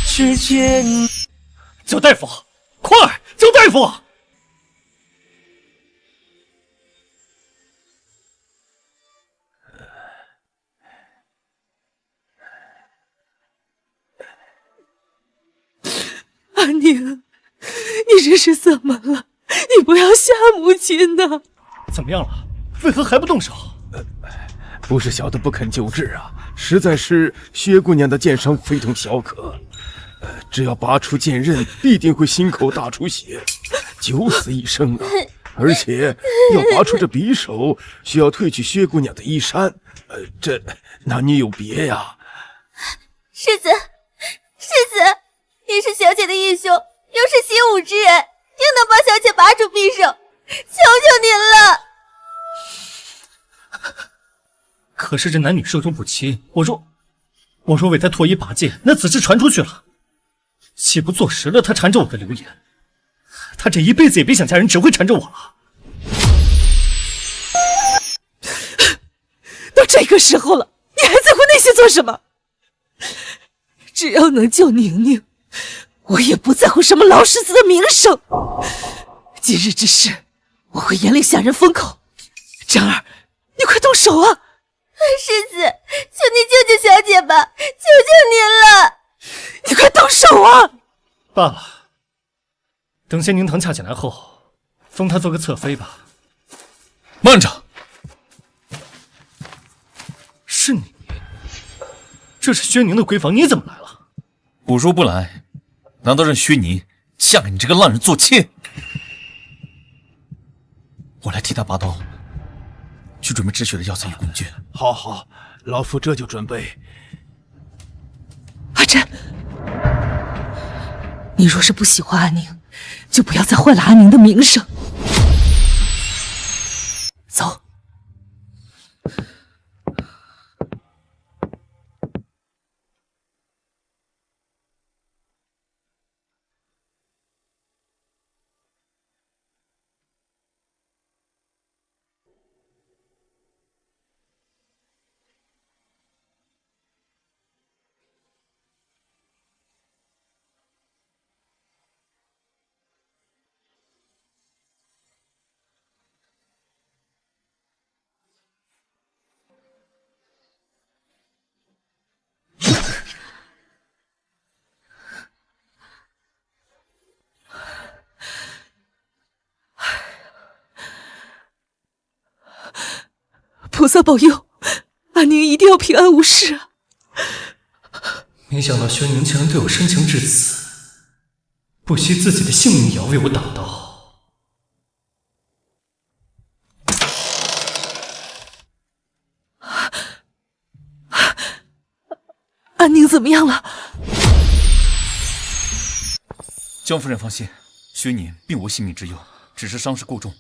世间。叫大夫，快叫大夫！阿宁，你这是怎么了？你不要吓母亲呐！怎么样了？为何还不动手？不是小的不肯救治啊，实在是薛姑娘的剑伤非同小可。只要拔出剑刃，必定会心口大出血，九死一生啊！而且要拔出这匕首，需要褪去薛姑娘的衣衫，这男女有别呀。世子，你是小姐的义兄，又是习武之人，定能帮小姐拔出匕首，求求您了！可是这男女授受不亲，我若为他脱衣拔剑，那此事传出去了，岂不坐实了他缠着我的流言？他这一辈子也别想嫁人，只会缠着我了。都这个时候了，你还在乎那些做什么？只要能救宁宁，我也不在乎什么老世子的名声。今日之事，我会严令下人封口。张儿，你快动手啊！世子，求你救救小姐吧，求求您了！你快动手啊！罢了，等仙宁堂恰起来后，封她做个侧妃吧。慢着！是你？这是薛宁的闺房，你怎么来了？我若不来，难道让薛宁嫁给你这个烂人做妾？我来替他拔刀，去准备止血的药材与工具。好，老夫这就准备。阿珍，你若是不喜欢阿宁，就不要再坏了阿宁的名声。走。菩萨保佑，阿宁一定要平安无事啊！没想到薛宁竟然对我深情至此，不惜自己的性命也要为我挡刀。阿宁怎么样了？江夫人放心，薛宁并无性命之忧，只是伤势过重，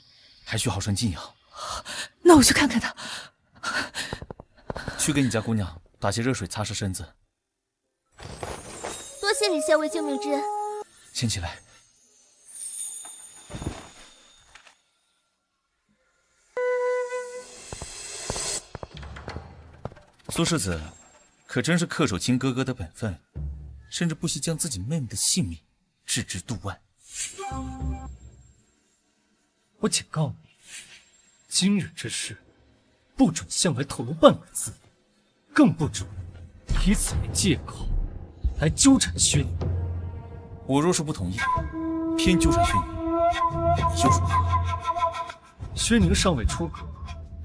还需好生静养。那我去看看他。去给你家姑娘打些热水擦拭身子。多谢李校尉救命之恩。先起来。苏世子可真是恪守亲哥哥的本分，甚至不惜将自己妹妹的性命置之度外。我警告你，今日之事，不准向外透露半个字，更不准以此为借口来纠缠薛宁。我若是不同意，偏纠缠薛宁，你又如何？薛宁尚未出阁，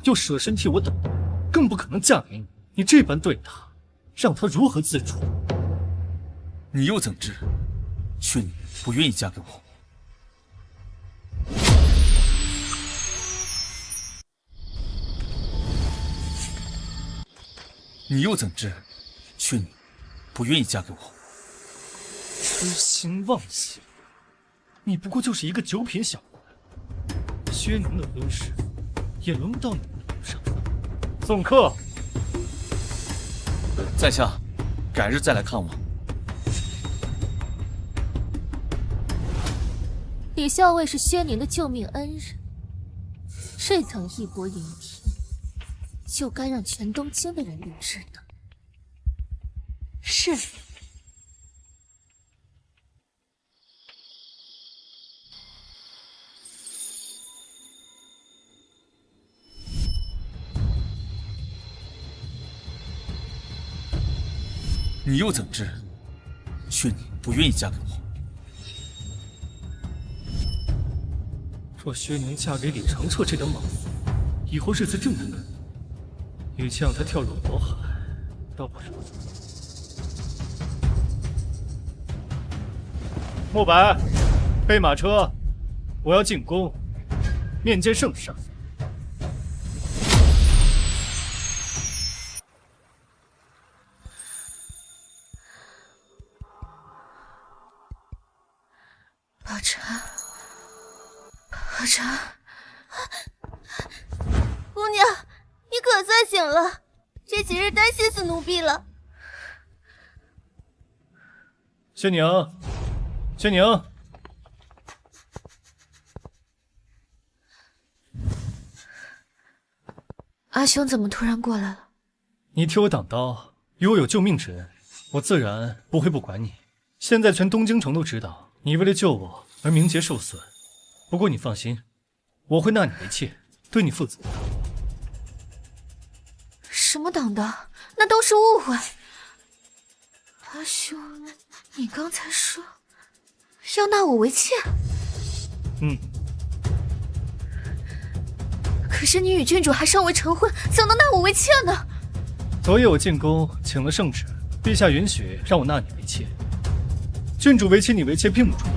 又舍身替我等，更不可能嫁给你。你这般对她，让她如何自处？你又怎知薛宁不愿意嫁给我？你又怎知薛宁不愿意嫁给我？痴心妄想，你不过就是一个九品小官，薛宁的婚事也轮不到你的头上。送客。在下改日再来看望。李校尉是薛宁的救命恩人，这等义薄云天，就该让全东京的人都知道。是。你又怎知薛宁不愿意嫁给我？若薛宁嫁给李长彻这等莽夫，以后日子定难过。与其让她跳入火海，倒不如……莫白，备马车，我要进宫面见圣上。宝钗，宝钗，姑娘，你可算醒了，这几日担心死奴婢了。薛宁，薛宁，阿兄怎么突然过来了？你替我挡刀，与我有救命之恩，我自然不会不管你。现在全东京城都知道你为了救我而名节受损，不过你放心，我会纳你为妾，对你负责。什么挡刀？那都是误会。阿兄，你刚才说要纳我为妾？可是你与郡主还尚未成婚，怎能纳我为妾呢？昨夜我进宫请了圣旨，陛下允许让我纳你为妾。郡主为妻，你为妾并不冲突。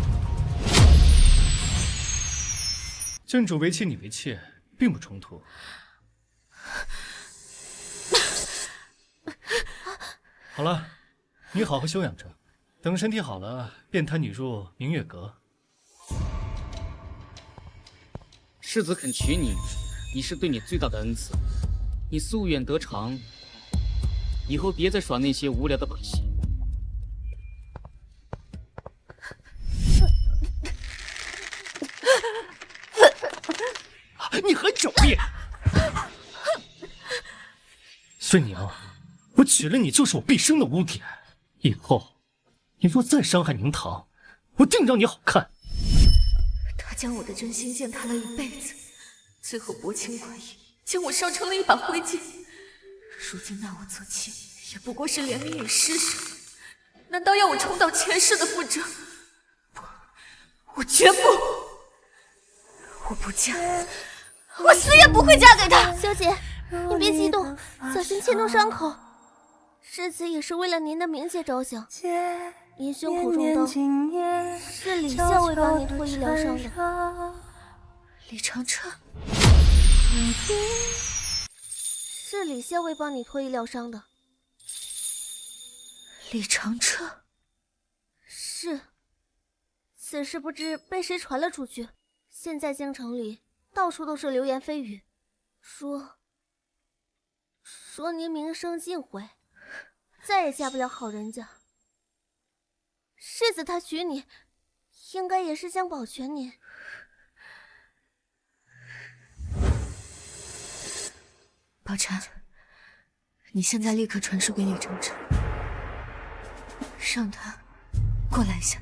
郡主为妻，你为妾并不冲突。好了，你好好休养着，等身体好了，便抬你入明月阁。世子肯娶你，已是对你最大的恩赐。你夙愿得偿，以后别再耍那些无聊的把戏。你很狡辩，薛宁，我娶了你就是我毕生的污点。以后你若再伤害宁堂，我定让你好看。他将我的真心践踏了一辈子，最后薄情寡义，将我烧成了一把灰烬。如今纳我做妾，也不过是怜悯与施舍。难道要我重蹈前世的覆辙？不，我绝不！我不嫁，我死也不会嫁给他。小姐，你别激动，小心牵动伤口。世子也是为了您的名节着想，您胸口中刀是李校尉帮您脱衣疗伤的。李长彻，是李校尉帮你脱衣疗伤的。李长彻，是。此事不知被谁传了出去，现在京城里到处都是流言蜚语，说您名声尽毁，再也嫁不了好人家。世子他娶你，应该也是想保全您。宝钗，你现在立刻传书给李长彻，让他过来一下。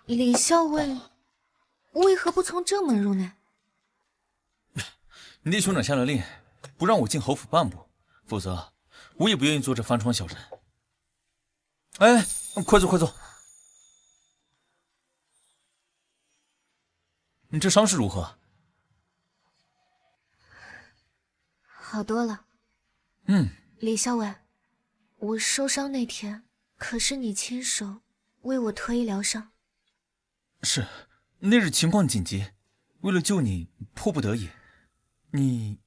李校尉为何不从正门入内？你弟兄长下了令，不让我进侯府半步，否则我也不愿意做这翻窗小人。哎，快坐快坐。你这伤势如何？好多了。李孝伟，我受伤那天可是你亲手为我脱衣疗伤。是，那日情况紧急，为了救你，迫不得已。你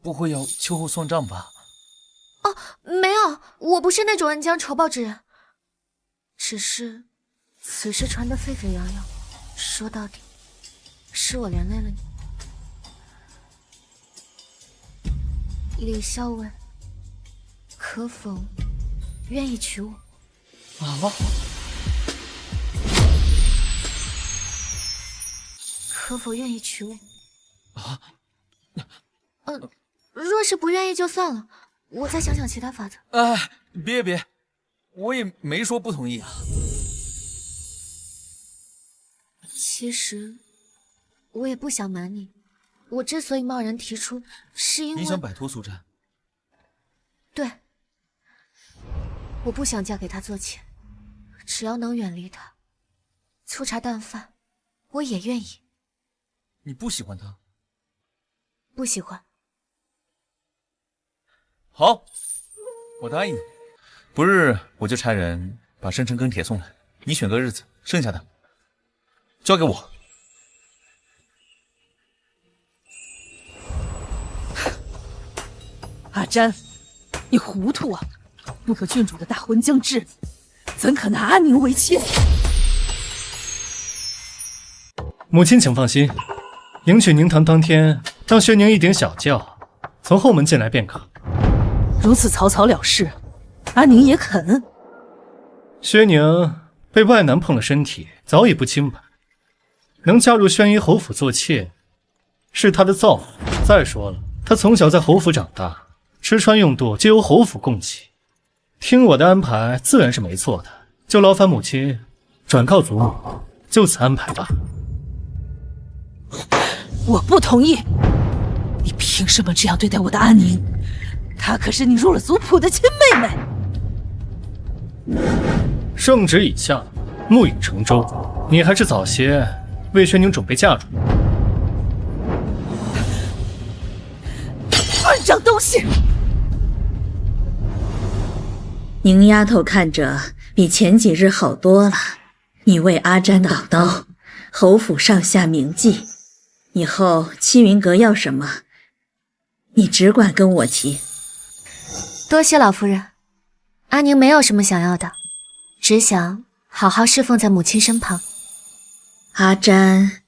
不会要秋后算账吧？哦，没有，我不是那种恩将仇报之人。只是此事传得沸沸扬扬，说到底是我连累了你。李孝伟，可否愿意娶我？可否愿意娶我？若是不愿意就算了，我再想想其他法子。别，我也没说不同意啊。其实我也不想瞒你，我之所以贸然提出，是因为你想摆脱苏珊。对，我不想嫁给他做妾，只要能远离他，粗茶淡饭，我也愿意。你不喜欢他？不喜欢。好，我答应你。不日我就差人把生辰庚帖送来，你选个日子，剩下的交给我。阿詹，你糊涂啊！不可郡主的大婚将至，怎可拿阿宁为妾？母亲请放心，迎娶宁堂当天，让薛宁一顶小轿从后门进来便可。如此草草了事，阿宁也肯？薛宁被外男碰了身体，早已不清白，能嫁入宣仪侯府做妾，是她的造化。再说了，她从小在侯府长大，吃穿用度皆由侯府供给，听我的安排自然是没错的。就劳烦母亲转告祖母，就此安排吧。我不同意！你凭什么这样对待我的阿宁？她可是你入了族谱的亲妹妹。圣旨已下，木已成舟，你还是早些为薛宁准备嫁妆。乱账东西！宁丫头看着比前几日好多了。你为阿詹挡刀，侯府上下铭记。以后七云阁要什么，你只管跟我提。多谢老夫人，阿宁没有什么想要的，只想好好侍奉在母亲身旁。阿詹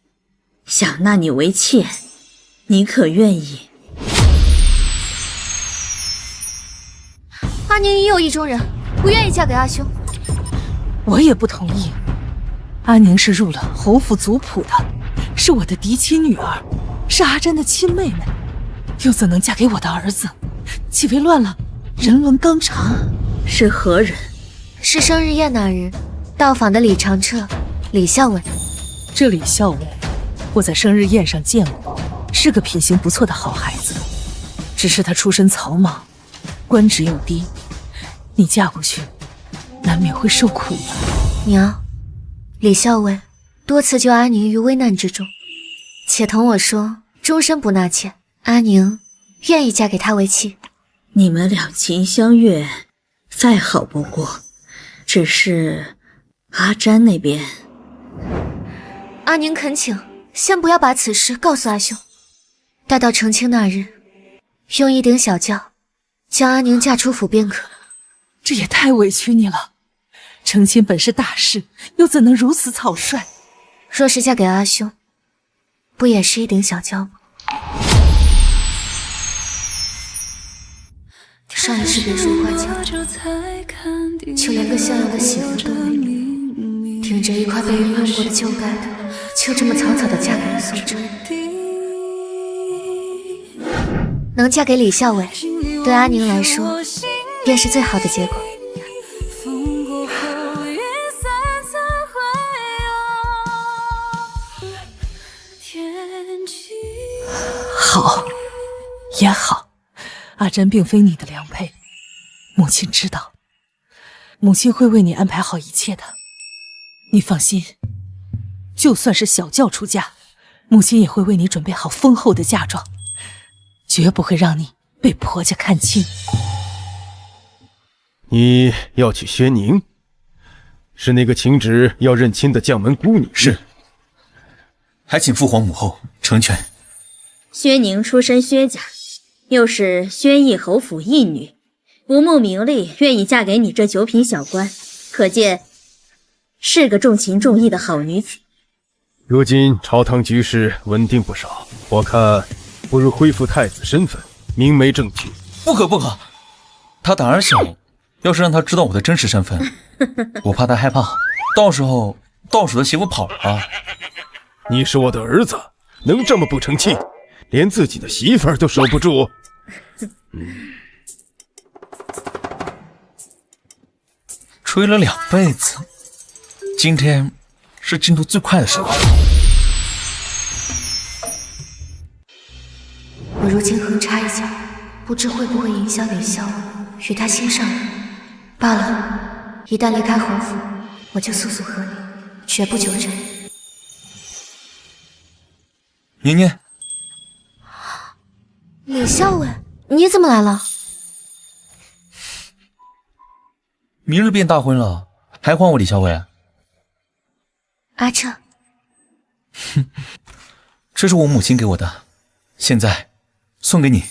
想纳你为妾，你可愿意？阿宁已有意中人，不愿意嫁给阿兄。我也不同意。阿宁是入了侯府族谱的，是我的嫡亲女儿，是阿詹的亲妹妹，又怎能嫁给我的儿子？岂为乱了人伦纲常？是何人？是生日宴那日到访的李长彻、李孝伟。这李孝伟，我在生日宴上见过，是个品行不错的好孩子，只是他出身草莽，官职又低，你嫁过去，难免会受苦的。娘，李孝伟多次救阿宁于危难之中，且同我说终身不纳妾，阿宁愿意嫁给他为妻。你们两情相悦，再好不过。只是阿詹那边，阿宁恳请，先不要把此事告诉阿兄，待到成亲那日，用一顶小轿将阿宁嫁出府便可。这也太委屈你了，成亲本是大事，又怎能如此草率？若是嫁给阿兄，不也是一顶小轿吗？上一世别墅花轿，就连个像样的媳妇都没有，顶着一块被人用过的旧盖头，就这么草草地嫁给了苏哲。能嫁给李孝伟，对阿宁来说，便是最好的结果。好，也好，阿詹并非你的良配，母亲知道，母亲会为你安排好一切的。你放心，就算是小轿出嫁，母亲也会为你准备好丰厚的嫁妆。绝不会让你被婆家看轻。你要娶薛宁？是那个请旨要认亲的将门姑娘？是。还请父皇母后成全。薛宁出身薛家，又是薛义侯府义女，不慕名利，愿意嫁给你这九品小官，可见是个重情重义的好女子。如今朝堂局势稳定不少，我看不如恢复太子身份，明媒正娶。不可不可，他胆儿小，要是让他知道我的真实身份，我怕他害怕，到时候到手的媳妇跑了。你是我的儿子，能这么不成器，连自己的媳妇儿都守不住？追了2辈子，今天是进度最快的时候。我如今横插一脚，不知会不会影响李潇与他心上人。罢了，一旦离开侯府，我就速速和你，绝不纠缠。年年，李孝伟，你怎么来了？明日便大婚了，还还我李孝伟？阿彻，这是我母亲给我的，现在送给你。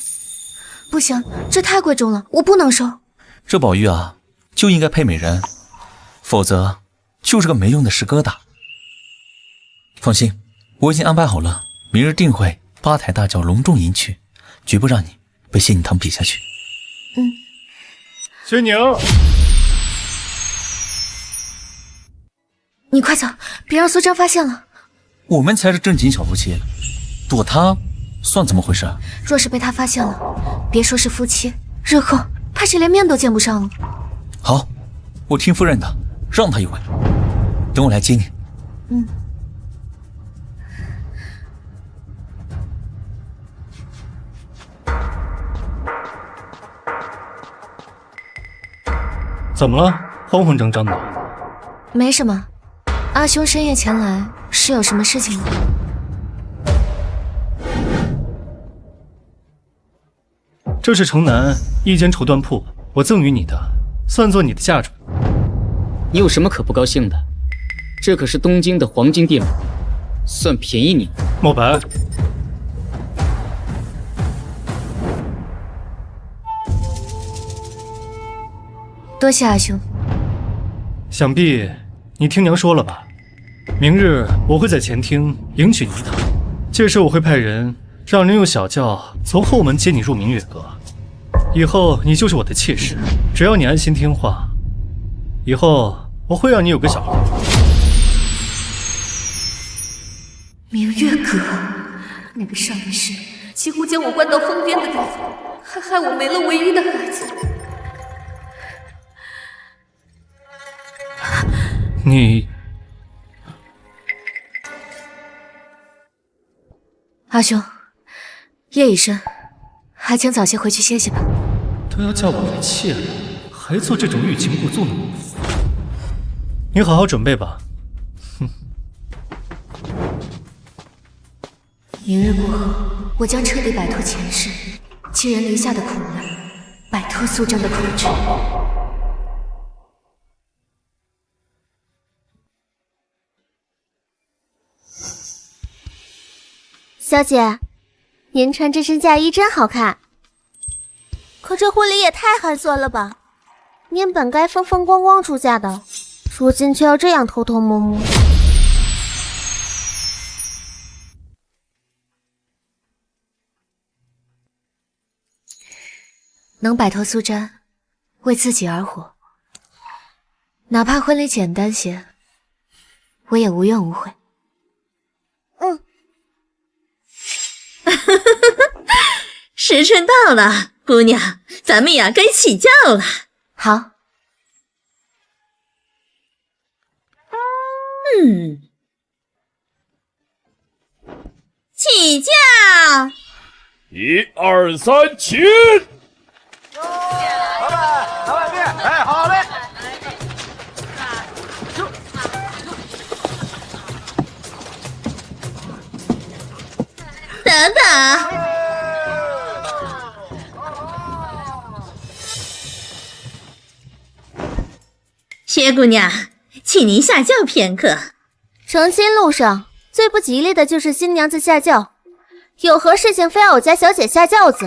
不行，这太贵重了，我不能收。这宝玉啊，就应该配美人，否则就是个没用的石疙瘩。放心，我已经安排好了，明日定会八抬大轿隆重迎娶，绝不让你被谢宁堂比下去。薛宁，你快走，别让苏珊发现了。我们才是正经小夫妻，躲他算怎么回事？若是被他发现了，别说是夫妻，日后怕是连面都见不上了。好，我听夫人的，让他一回。等我来接你。怎么了？慌慌张张的。没什么，阿兄深夜前来是有什么事情吗？这是城南一间绸缎铺，我赠予你的，算作你的嫁妆。你有什么可不高兴的？这可是东京的黄金地垄，算便宜你。莫白，多谢阿兄。想必你听娘说了吧？明日我会在前厅迎娶你一趟，届时我会派人让人用小轿从后门接你入明月阁。以后你就是我的妾室，只要你安心听话，以后我会让你有个小孩。明月阁，那个少林寺几乎将我关到疯癫的地方，还害我没了唯一的孩子。你，阿兄，夜已深，还请早些回去歇息吧。都要叫我为妾了，还做这种欲擒故纵的模样。你好好准备吧。明日过后，我将彻底摆脱前世寄人篱下的苦难，摆脱苏珊的控制。小姐，您穿这身嫁衣真好看，可这婚礼也太寒酸了吧！您本该风风光光出嫁的，如今却要这样偷偷摸摸。能摆脱苏珊，为自己而活，哪怕婚礼简单些，我也无怨无悔。时辰到了，姑娘，咱们呀该起轿了。好。起轿！1、2、3，起！老板面，哎，好嘞。等等，薛姑娘，请您下轿片刻。成亲路上最不吉利的就是新娘子下轿，有何事情非要我家小姐下轿子？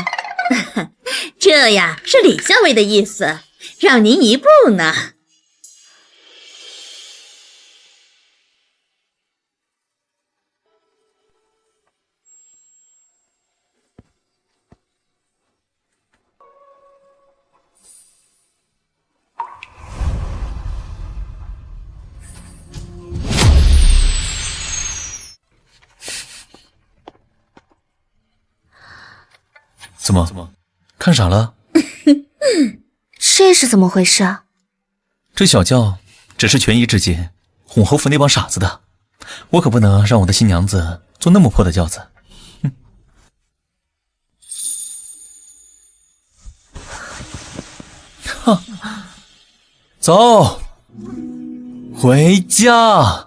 这呀是李校尉的意思，让您一步呢。怎么，看傻了？这是怎么回事啊？这小轿只是权宜之计，哄侯府那帮傻子的，我可不能让我的新娘子坐那么破的轿子。哼，走，回家。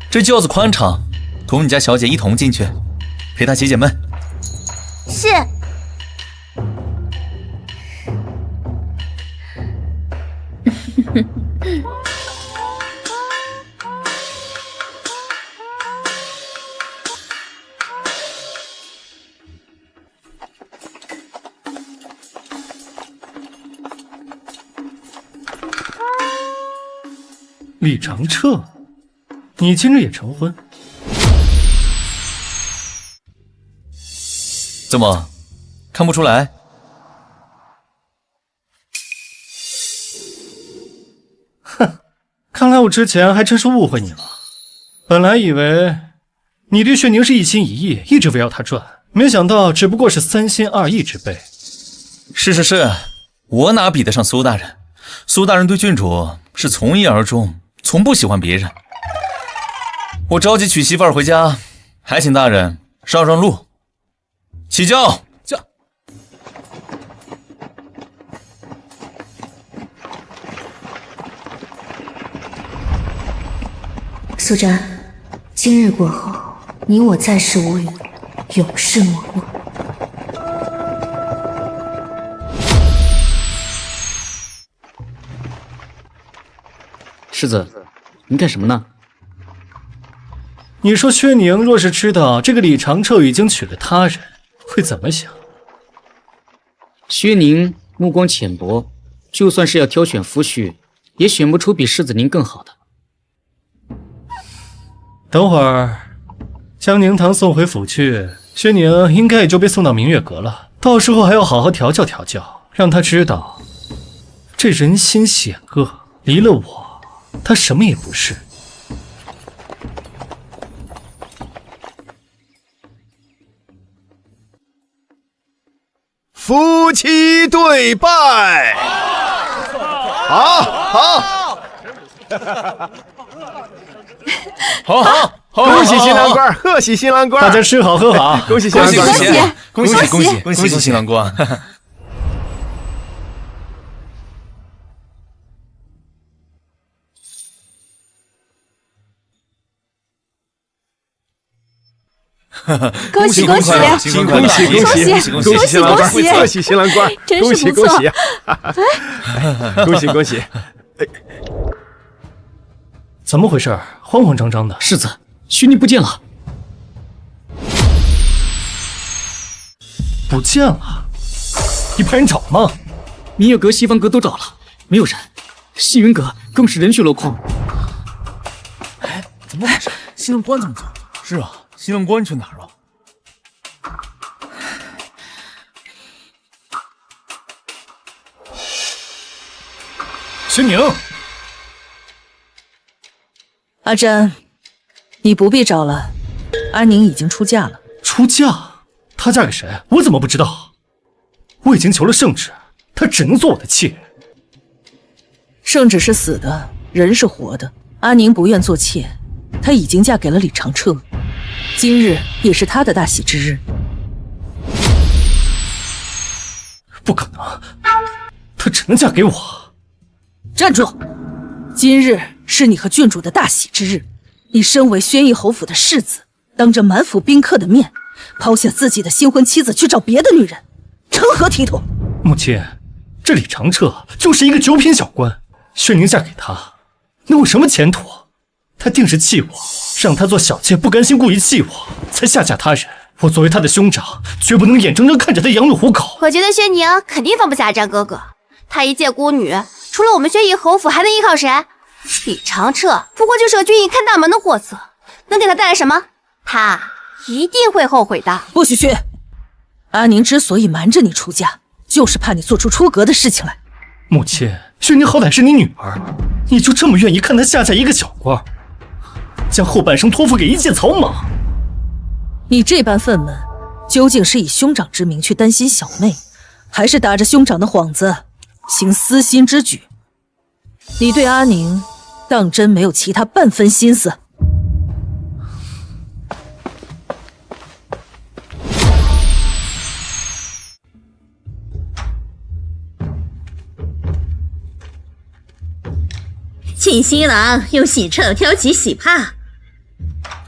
这轿子宽敞，同你家小姐一同进去，陪她解解闷。是。李长彻，你今日也成婚？怎么，看不出来？哼，看来我之前还真是误会你了。本来以为你对薛宁是一心一意，一直围绕他转，没想到只不过是三心二意之辈。是，我哪比得上苏大人？苏大人对郡主是从一而终，从不喜欢别人。我着急娶媳妇儿回家，还请大人让让路。起轿。苏詹，今日过后，你我再世无语，永世陌路。世子，你干什么呢？你说薛宁若是知道这个李长彻已经娶了他人，会怎么想？薛宁目光浅薄，就算是要挑选夫婿，也选不出比世子您更好的。等会儿将宁堂送回府去，薛宁应该也就被送到明月阁了。到时候还要好好调教调教，让他知道这人心险恶，离了我，他什么也不是。夫妻对拜，好，恭喜新郎官，贺喜新郎官！大家吃好喝好，恭喜新郎官！恭喜新郎官！恭喜恭喜！恭喜新郎官！贺喜新郎官！真是不错！恭喜！怎么回事？慌慌张张的。世子，薛宁不见了。不见了？你派人找吗？明月阁、西方阁都找了，没有人。西云阁更是人去楼空。哎，怎么回事？新郎官怎么走？是啊，新郎官去哪儿了？薛宁，阿詹，你不必找了，阿宁已经出嫁了。出嫁？她嫁给谁？我怎么不知道？我已经求了圣旨，她只能做我的妾。圣旨是死的，人是活的。阿宁不愿做妾，她已经嫁给了李长彻，今日也是她的大喜之日。不可能，她只能嫁给我。站住！今日是你和郡主的大喜之日。你身为宣义侯府的世子，当着满府宾客的面，抛下自己的新婚妻子去找别的女人，成何体统？母亲，这李长彻就是一个九品小官，宣宁嫁给他，能有什么前途？他定是气我，让他做小妾，不甘心故意气我，才下嫁他人。我作为他的兄长，绝不能眼睁睁看着他羊入虎口。我觉得宣宁肯定放不下阿詹哥哥，他一介孤女，除了我们宣义侯府，还能依靠谁？李长彻不过就是个军艺看大门的货色，能给他带来什么？他一定会后悔的。不许去！阿宁之所以瞒着你出嫁，就是怕你做出出格的事情来。母亲，宣宁好歹是你女儿，你就这么愿意看她下嫁一个小官，将后半生托付给一介草莽？你这般愤懑，究竟是以兄长之名去担心小妹，还是打着兄长的幌子行私心之举？你对阿宁当真没有其他半分心思？请新郎用喜秤挑起喜帕。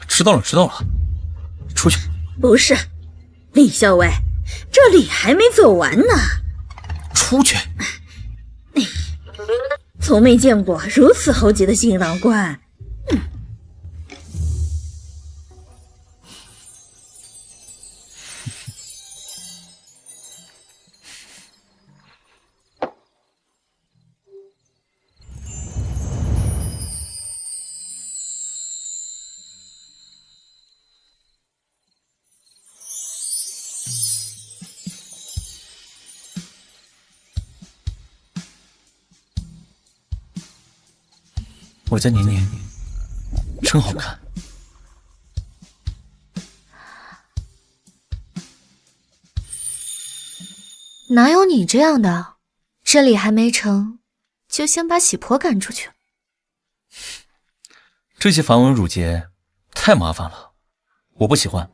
迟到了，出去。不是，李校尉，这礼还没走完呢。出去。从没见过如此猴急的新郎官。我家年年真好看。哪有你这样的？这里还没成，就先把喜婆赶出去。这些繁文缛节太麻烦了，我不喜欢。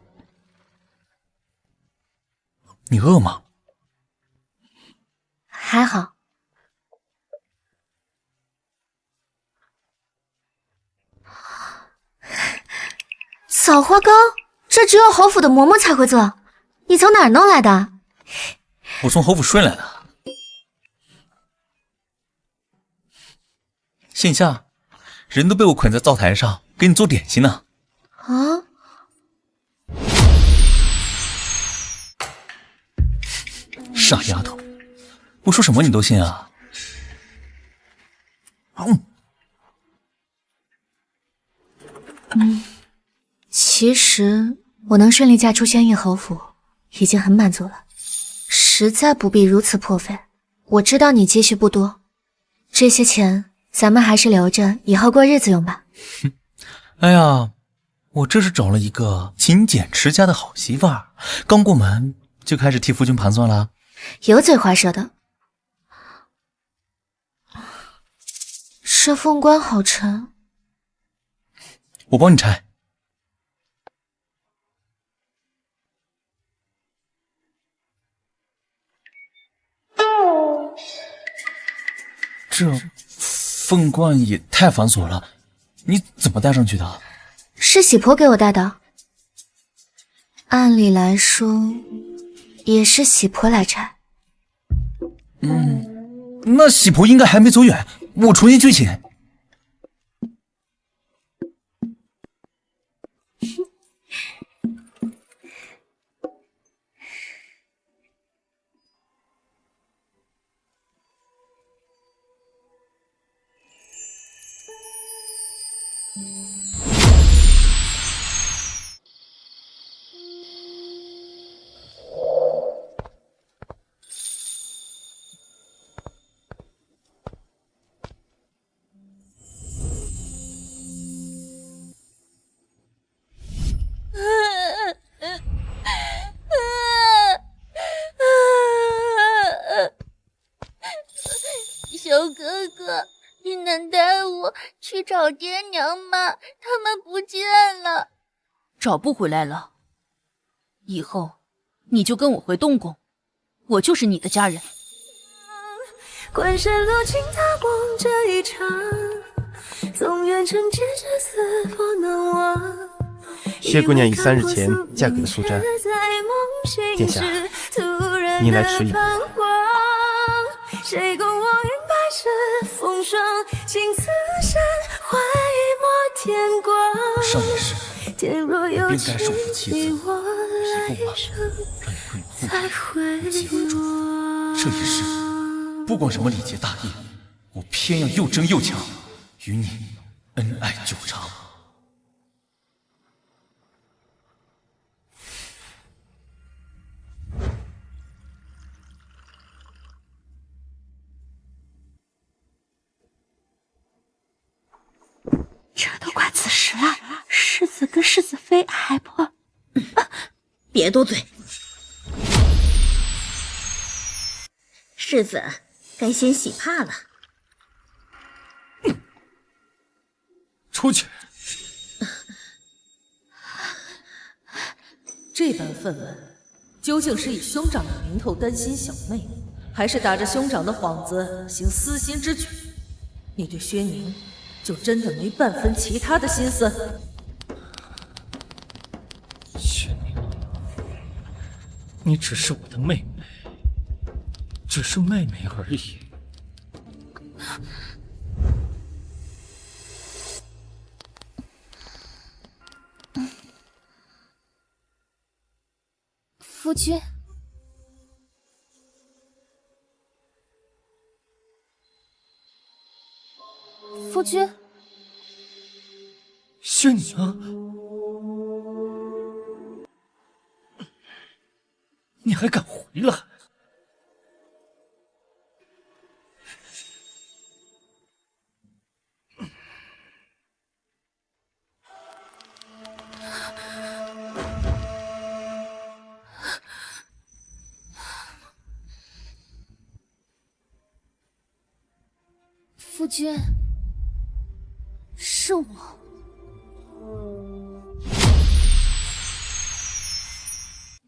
你饿吗？还好。枣花糕，这只有侯府的嬷嬷才会做，你从哪儿弄来的？我从侯府顺来的。线下人都被我捆在灶台上，给你做点心呢。啊！傻丫头，我说什么你都信啊？其实我能顺利嫁出宣义侯府，已经很满足了，实在不必如此破费。我知道你积蓄不多，这些钱咱们还是留着，以后过日子用吧。哎呀，我这是找了一个勤俭持家的好媳妇儿，刚过门就开始替夫君盘算了。油嘴滑舌的，这凤冠好沉，我帮你拆。这凤冠也太繁琐了，你怎么戴上去的？是喜婆给我戴的。按理来说，也是喜婆来拆。那喜婆应该还没走远，我重新去请。小哥哥，你能带我去找爹娘吗？他们不见了。找不回来了。以后你就跟我回东宫，我就是你的家人。关山落尽大光这一场，谢姑娘于3日前嫁给了苏瞻，殿下，您来迟疑。谁共我云白日风霜，情此山怀一抹天光。少年时，应该是我的妻子，是不吗？让你归你父母，这一世，不管什么礼节大义，我偏要又争又抢，与你恩爱久长。这都快子时了，世子跟世子妃还不……别多嘴，世子该先洗帕了。出去！这般愤懑，究竟是以兄长的名头担心小妹，还是打着兄长的幌子行私心之举？你对薛宁就真的没半分其他的心思？薛宁，你只是我的妹妹，只是妹妹而已。夫君，夫君，薛宁，你还敢回来？夫君，是我。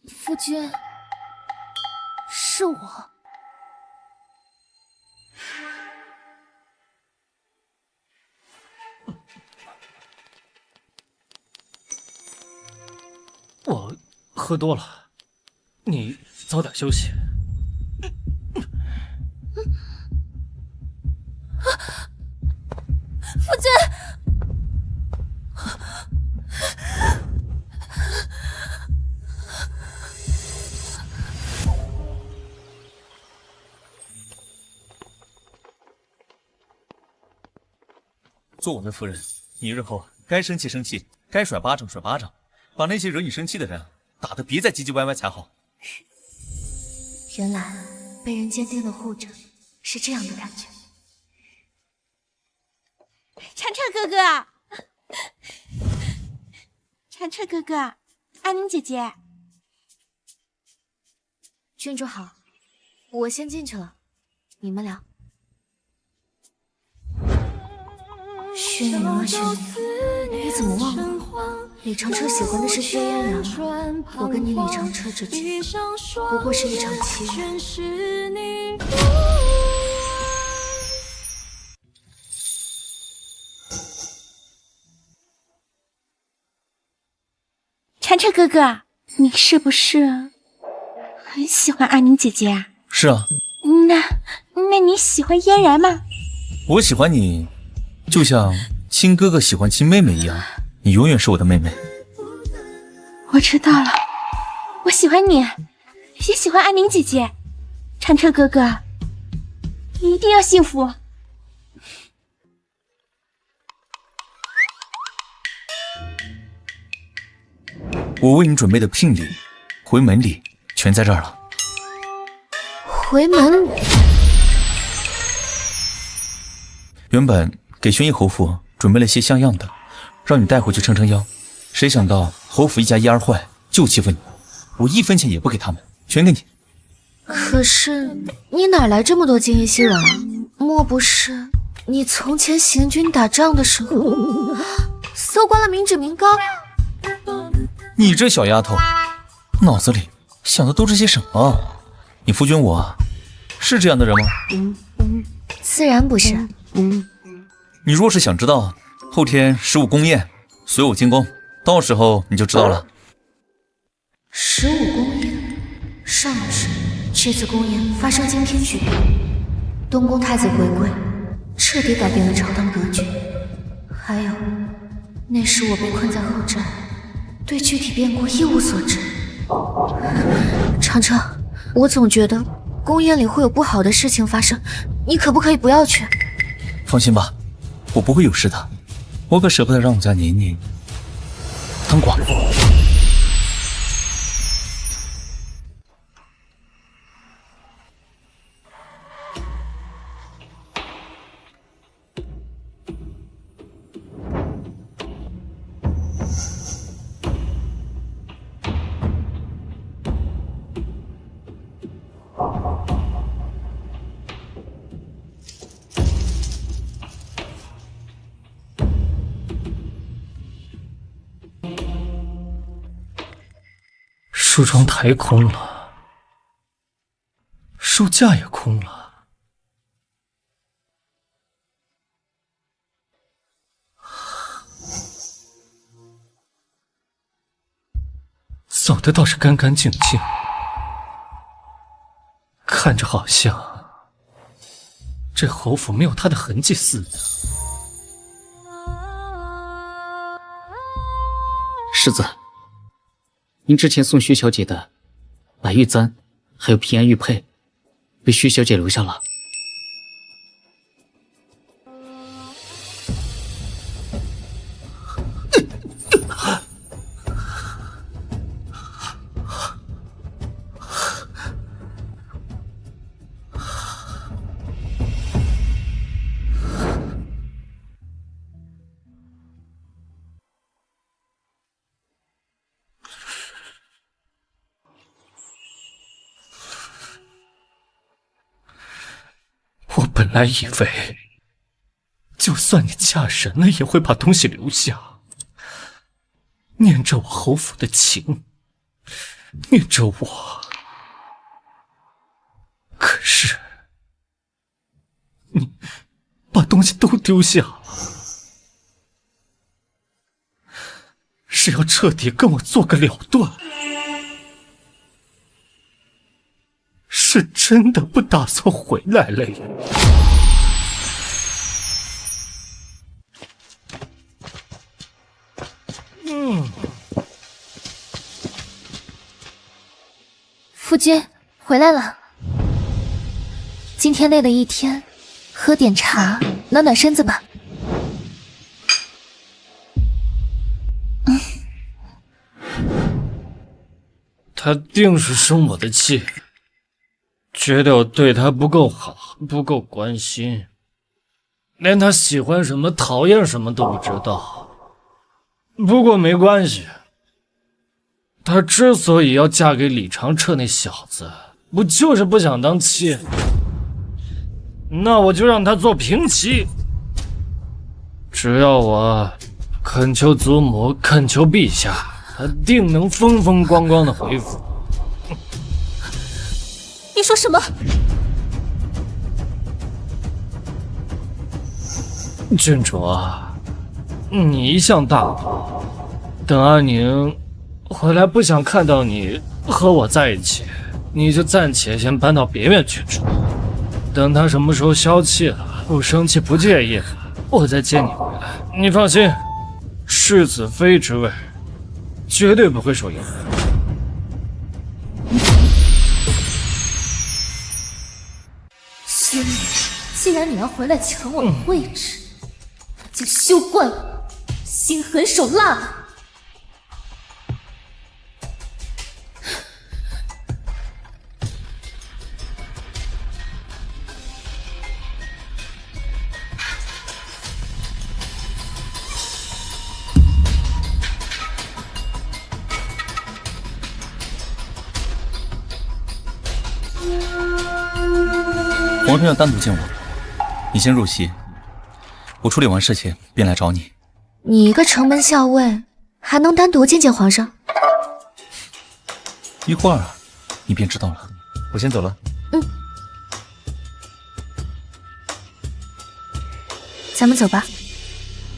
夫君，是我。我喝多了，你早点休息。夫君，做我的夫人，你日后该生气生气，该甩巴掌甩巴掌，把那些惹你生气的人打得别再唧唧歪歪才好。原来被人坚定的护着是这样的感觉。찬찬哥哥，찬찬哥哥，安宁姐姐，郡主好，我先进去了，你们聊。薛宁啊薛宁，你怎么忘了李长车喜欢的是薛嫣然了？我跟你李长车之间不过是一场契约。찬찬哥哥，你是不是很喜欢安宁姐姐啊？是啊。那你喜欢嫣然吗？我喜欢你，就像亲哥哥喜欢亲妹妹一样，你永远是我的妹妹。我知道了，我喜欢你，也喜欢安宁姐姐。찬찬哥哥，你一定要幸福。我为你准备的聘礼、回门礼全在这儿了。回门礼？原本给宣义侯府准备了些像样的，让你带回去撑撑腰。谁想到侯府一家一二坏，就欺负你，我1分钱也不给他们，全给你。可是你哪来这么多金银稀软啊？莫不是你从前行军打仗的时候搜刮了民脂民膏？你这小丫头，脑子里想的都是些什么？你夫君我是这样的人吗？自然不是。你若是想知道，后天15宫宴，随我进宫，到时候你就知道了。15宫宴，上旨，这次宫宴发生惊天巨变，东宫太子回归，彻底改变了朝堂格局。还有，那时我被困在后寨，对具体变故一无所知。长城，我总觉得宫宴里会有不好的事情发生，你可不可以不要去？放心吧，我不会有事的。我可舍不得让我家宁宁当寡妇。梳妆台空了，书架也空了，走的倒是干干净净，看着好像这侯府没有他的痕迹似的。世子，您之前送薛小姐的白玉簪，还有平安玉佩，被薛小姐留下了。我本来以为，就算你嫁人了，也会把东西留下，念着我侯府的情，念着我。可是，你把东西都丢下了，是要彻底跟我做个了断，是真的不打算回来了呀？夫君回来了。今天累了一天，喝点茶暖暖身子吧。他定是生我的气，觉得我对他不够好，不够关心，连他喜欢什么讨厌什么都不知道。不过没关系，她之所以要嫁给李长彻那小子，不就是不想当妾？那我就让她做平妻。只要我恳求祖母，恳求陛下，她定能风风光光的回府。你说什么？郡主啊，你一向大度，等阿宁回来不想看到你和我在一起，你就暂且先搬到别院去住。等他什么时候消气了，不生气不介意了，我再接你回来。你放心，世子妃之位绝对不会受影响。轩辕，既然你要回来抢我的位置，就休怪我心狠手辣了。皇上要单独见我，你先入席，我处理完事情便来找你。你一个城门校尉，还能单独见见皇上？一会儿你便知道了。我先走了。咱们走吧。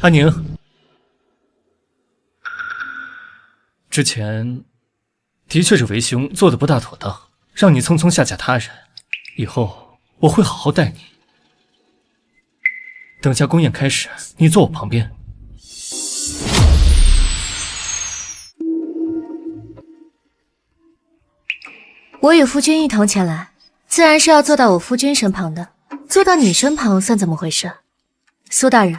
阿宁，之前的确是为兄做的不大妥当，让你匆匆下嫁他人。以后我会好好待你。等下宫宴开始，你坐我旁边。我与夫君一同前来，自然是要坐到我夫君身旁的。坐到你身旁算怎么回事？苏大人，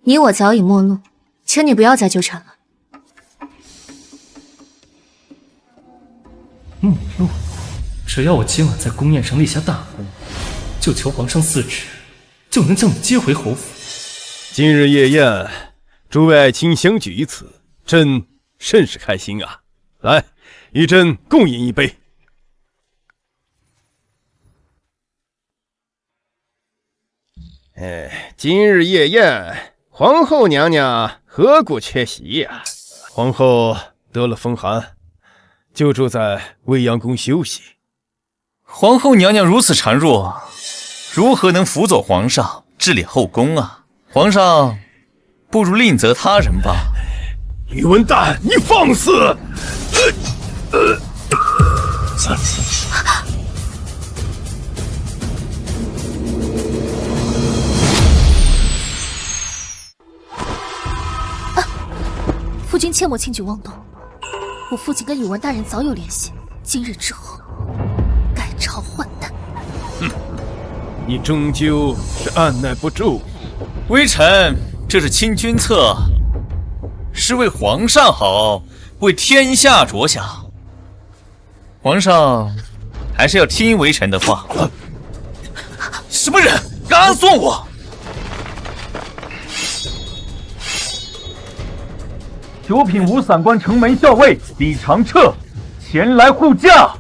你我早已陌路，请你不要再纠缠了。陌路？只要我今晚在宫宴上立下大功，就求皇上赐旨，就能将你接回侯府。今日夜宴，诸位爱卿相聚于此，朕甚是开心啊！来，与朕共饮一杯。今日夜宴，皇后娘娘何故缺席呀？皇后得了风寒，就住在未央宫休息。皇后娘娘如此孱弱，如何能辅佐皇上治理后宫啊？皇上不如另择他人吧。宇文旦，你放肆！夫君切莫轻举妄动，我父亲跟宇文大人早有联系，今日之后改朝换代。你终究是按耐不住。微臣这是清君侧，是为皇上好，为天下着想。皇上还是要听微臣的话。什么人敢暗算我？九品五散关城门校尉李长彻前来护驾。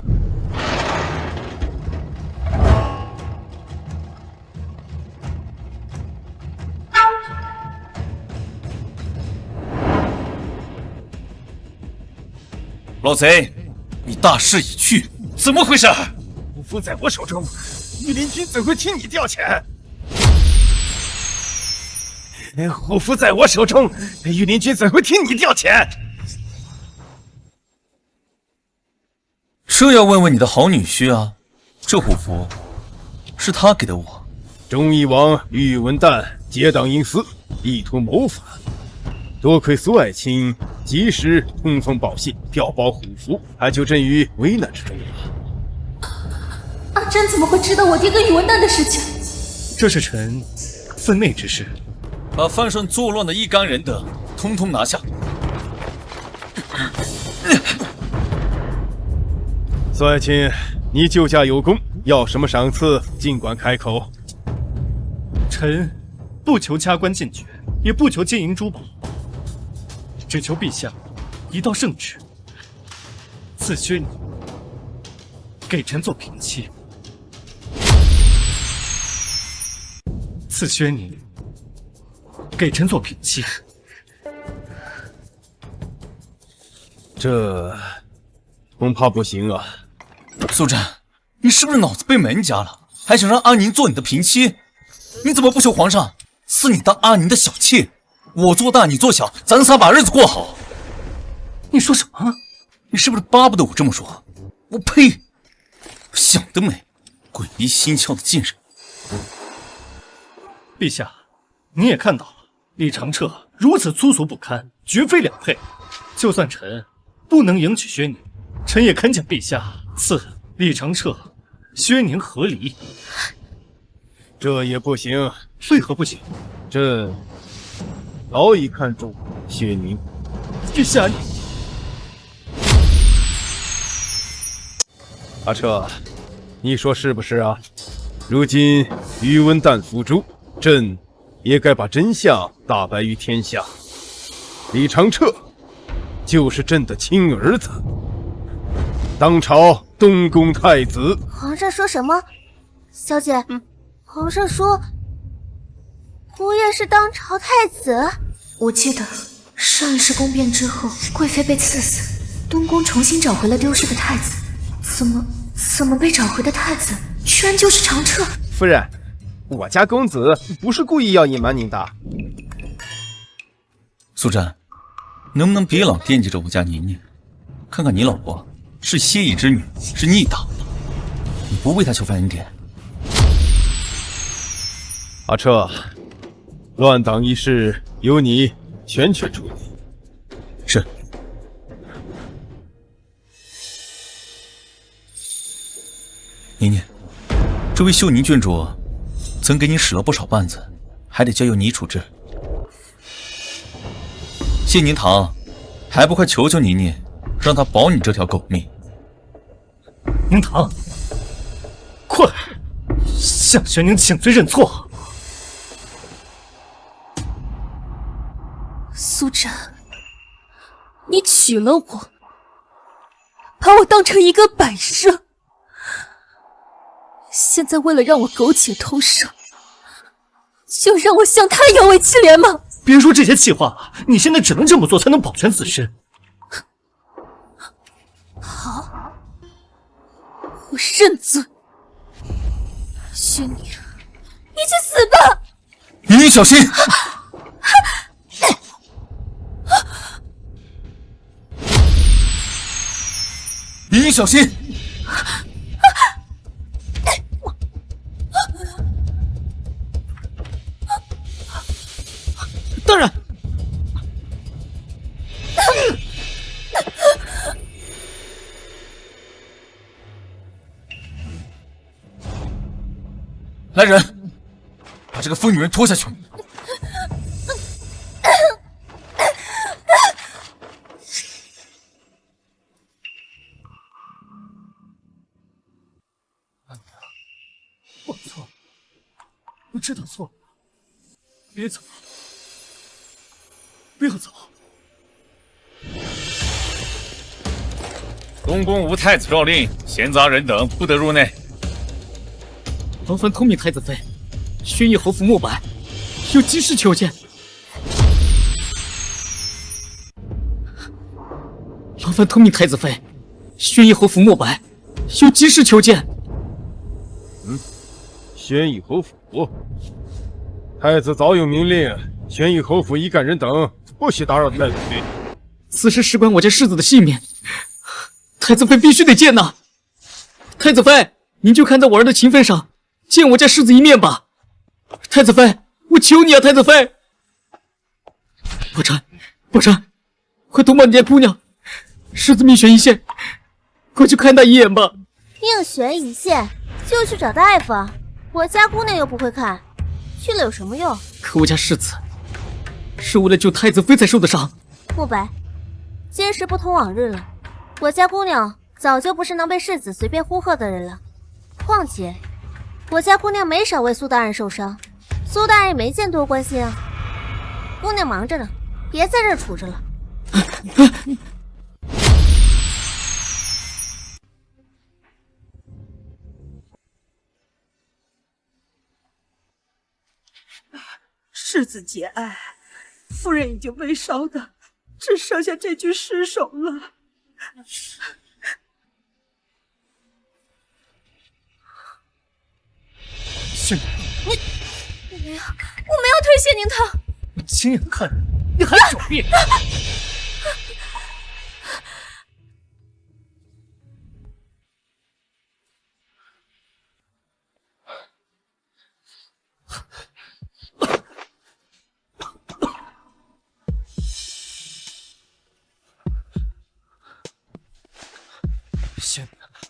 老贼，你大势已去，怎么回事？虎符在我手中，御林军怎会替你调遣？虎符在我手中，御林军怎会替你调遣？这要问问你的好女婿啊，这虎符是他给的我。忠义王宇文旦结党营私，意图谋反。多亏苏爱卿及时通风报信，调包虎符，还救朕于危难之中了。阿珍怎么会知道我爹跟宇文旦的事情？这是臣分内之事。把犯上作乱的一干人等通通拿下。苏爱卿，你救驾有功，要什么赏赐尽管开口。臣不求加官进爵，也不求金银珠宝，只求陛下一道圣旨，赐薛你给臣做平妻，赐薛你给臣做平妻。这恐怕不行啊！苏湛，你是不是脑子被门夹了？还想让阿宁做你的平妻？你怎么不求皇上赐你当阿宁的小妾？我做大，你做小，咱仨把日子过好。你说什么？你是不是巴不得我这么说？我呸！想得美，鬼迷心窍的贱人！陛下，你也看到了，李长彻如此粗俗不堪，绝非良配。就算臣不能迎娶薛宁，臣也恳请陛下赐李长彻、薛宁和离。这也不行。为何不行？朕早已看中薛宁。陛下，你阿彻，你说是不是啊？如今宇文旦伏诛，朕也该把真相大白于天下。李长彻就是朕的亲儿子，当朝东宫太子。皇上说什么？小姐，皇上说姑爷是当朝太子。我记得上一世宫变之后，贵妃被赐死，东宫重新找回了丢失的太子。怎么被找回的太子居然就是长彻？夫人，我家公子不是故意要隐瞒您的。苏珊，能不能别老惦记着我家宁宁？看看你老婆是谢意之女，是逆党的，你不为她求翻恩典？阿彻，乱党一事由你全权处理。是。宁宁，这位秀宁郡主曾给你使了不少绊子，还得交由你处置。谢宁堂还不快求求宁宁，让他保你这条狗命。宁堂，快向玄宁请罪认错。苏珊，你娶了我，把我当成一个摆设，现在为了让我苟且偷生，就让我向他摇尾乞怜吗？别说这些气话了，你现在只能这么做才能保全自身。好，我认罪。轩宁，你去死吧！宁宁，小心！宁宁，小心！当然。来人，把这个疯女人拖下去！我错了，我知道错了，别走，不要走。东宫无太子诏令，闲杂人等不得入内。劳烦通明太子妃，宣义侯府莫白，有急事求见。劳烦通明太子妃，宣义侯府莫白，有急事求见。宣义侯府，太子早有明令，宣义侯府一干人等不许打扰太子妃。此事事关我家世子的性命，太子妃必须得见呐！太子妃，您就看在我儿的情分上，见我家世子一面吧。太子妃，我求你啊，太子妃！宝钗，宝钗，快通报你家姑娘，世子命悬一线，快去看她一眼吧。命悬一线就去找大夫，我家姑娘又不会看，去了有什么用？可我家世子是为了救太子妃才受的伤。慕白，今时不同往日了，我家姑娘早就不是能被世子随便呼喝的人了。况且，我家姑娘没少为苏大人受伤，苏大人也没见多关心啊。姑娘忙着呢，别在这儿杵着了。世子节哀，夫人已经被烧的只剩下这具尸首了。是我没有推谢宁堂。我亲眼看着你还狡辩！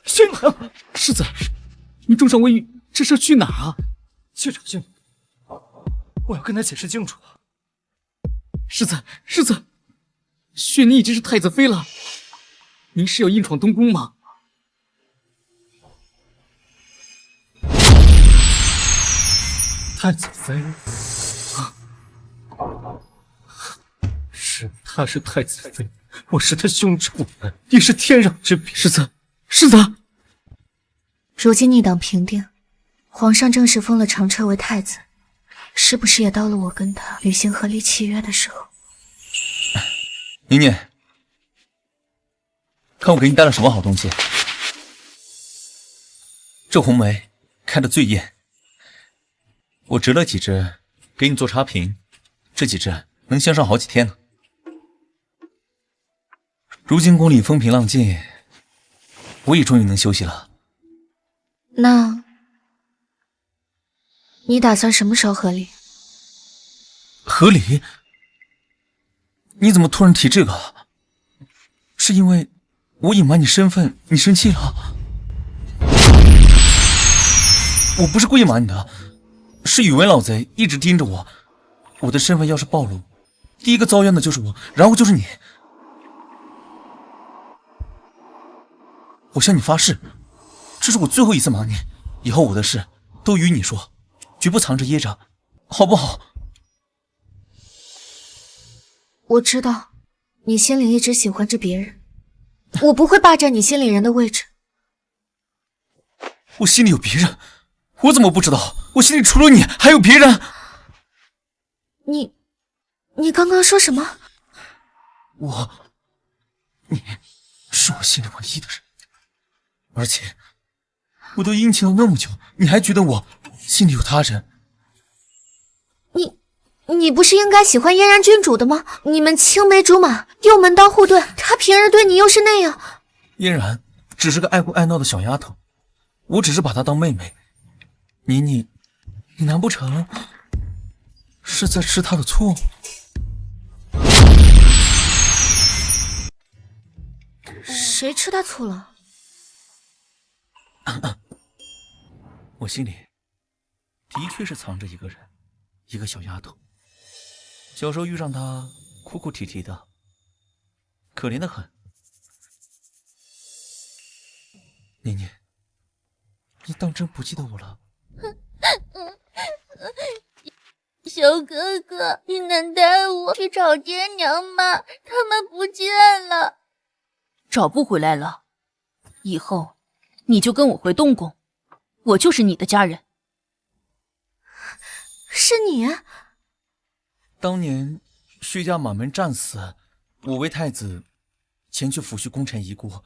宣宁，世子，你重伤未愈，这是去哪儿啊？去找宣宁，我要跟他解释清楚。世子，世子，宣宁已经是太子妃了，您是要硬闯东宫吗？太子妃是，她是太子妃，我是她兄长，我们也是天壤之别。世子，世子，如今逆党平定，皇上正式封了长彻为太子，是不是也到了我跟他履行合离契约的时候？宁宁，看我给你带了什么好东西。这红梅开得最艳，我植了几只，给你做插瓶，这几只能香上好几天呢。如今宫里风平浪静，我也终于能休息了。那，你打算什么时候和离？和离？你怎么突然提这个？是因为我隐瞒你身份，你生气了？我不是故意瞒你的，是宇文老贼一直盯着我，我的身份要是暴露，第一个遭殃的就是我，然后就是你。我向你发誓，这是我最后一次瞒你，以后我的事都与你说，绝不藏着掖着，好不好？我知道，你心里一直喜欢着别人，我不会霸占你心里人的位置。我心里有别人？我怎么不知道？我心里除了你还有别人？你刚刚说什么？你是我心里唯一的人，而且我都殷勤了那么久，你还觉得我心里有他人？你不是应该喜欢嫣然君主的吗？你们青梅竹马，又门当户对，她平日对你又是那样。嫣然只是个爱哭爱闹的小丫头，我只是把她当妹妹。你难不成是在吃她的醋？谁吃她醋了？我心里的确是藏着一个人，一个小丫头。小时候遇上她，哭哭啼啼的，可怜的很。妮妮，你当真不记得我了？小哥哥，你能带我去找爹娘吗？他们不见了。找不回来了，以后你就跟我回东宫，我就是你的家人。是你？当年薛家满门战死，我为太子前去抚恤功臣遗孤，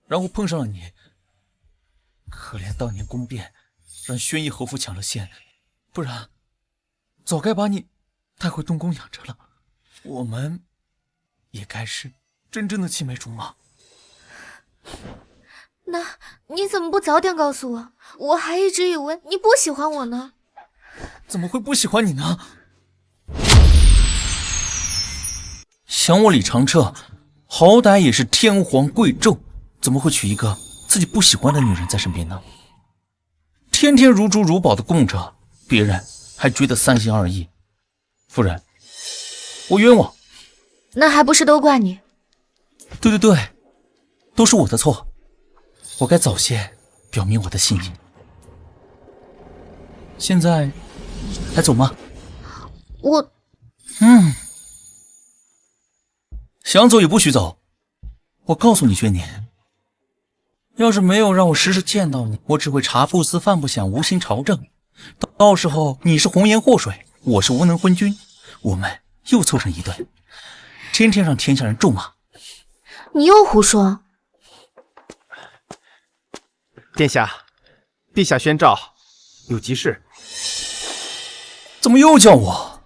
然后碰上了你。可怜当年宫变让宣义侯府抢了先，不然早该把你带回东宫养着了。我们也该是真正的青梅竹马。那你怎么不早点告诉我？我还一直以为你不喜欢我呢。怎么会不喜欢你呢？想我李长彻好歹也是天皇贵胄，怎么会娶一个自己不喜欢的女人在身边呢？天天如珠如宝的供着，别人还觉得三心二意。夫人，我冤枉。那还不是都怪你？对，都是我的错，我该早些表明我的心意。现在还走吗？我想走也不许走。我告诉你，薛年，要是没有让我时时见到你，我只会茶不思饭不想，无心朝政。到时候你是红颜祸水，我是无能昏君，我们又凑成一对，天天让天下人咒骂。你又胡说。殿下，陛下宣诏，有急事。怎么又叫我？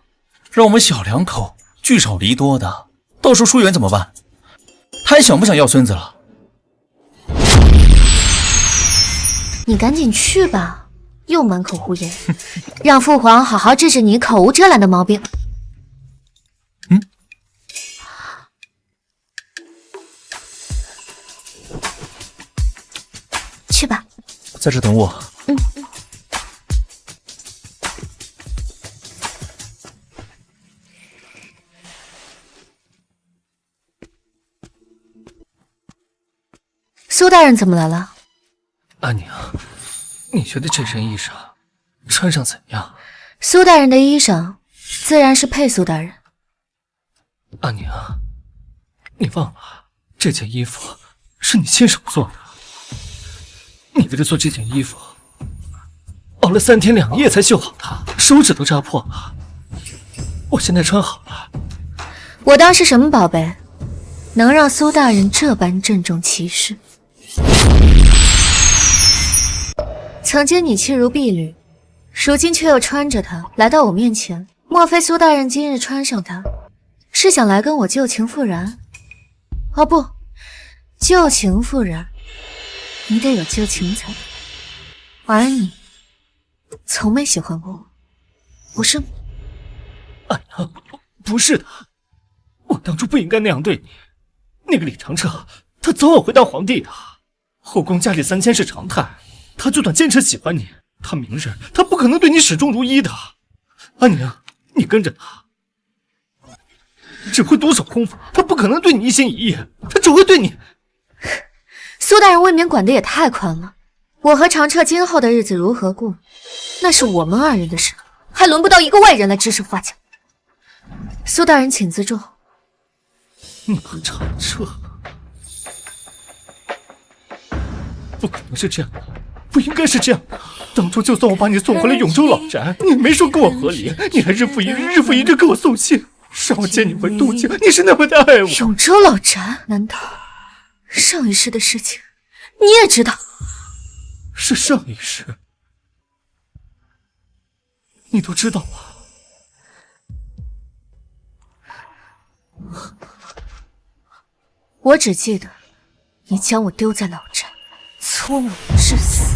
让我们小两口聚少离多的，到时候疏远怎么办？他还想不想要孙子了？你赶紧去吧，又满口胡言，让父皇好好治治你口无遮拦的毛病。去吧，在这等我。苏大人怎么来了？阿宁，你觉得这身衣裳穿上怎样？苏大人的衣裳自然是配苏大人。阿宁，你忘了这件衣服是你亲手做的，你为了做这件衣服熬了3天2夜才绣好它，手指都扎破了。我现在穿好了。我当是什么宝贝，能让苏大人这般郑重其事？曾经你妻如婢女，如今却又穿着它来到我面前，莫非苏大人今日穿上它，是想来跟我旧情复燃？哦不，旧情复燃，你得有旧情才对。而你，从没喜欢过我，不是吗？哎呀，不是的，我当初不应该那样对你。那个李长彻，他早晚会当皇帝的，后宫佳丽3000是常态。他就算坚持喜欢你，他明日他不可能对你始终如一的。安宁，你跟着他，只会独守空房，他不可能对你一心一意，他只会对你。苏大人未免管得也太宽了。我和长彻今后的日子如何过，那是我们2人的事，还轮不到一个外人来指手画脚。苏大人请自重。你和长彻，不可能是这样的，不应该是这样的。当初就算我把你送回了永州老宅，你没说跟我和离，你还日复一日给我送信，让我接你回东京。你是那么的爱我。永州老宅？难道上一世的事情你也知道？是上一世，你都知道吗？我只记得你将我丢在老宅，粗鲁致死。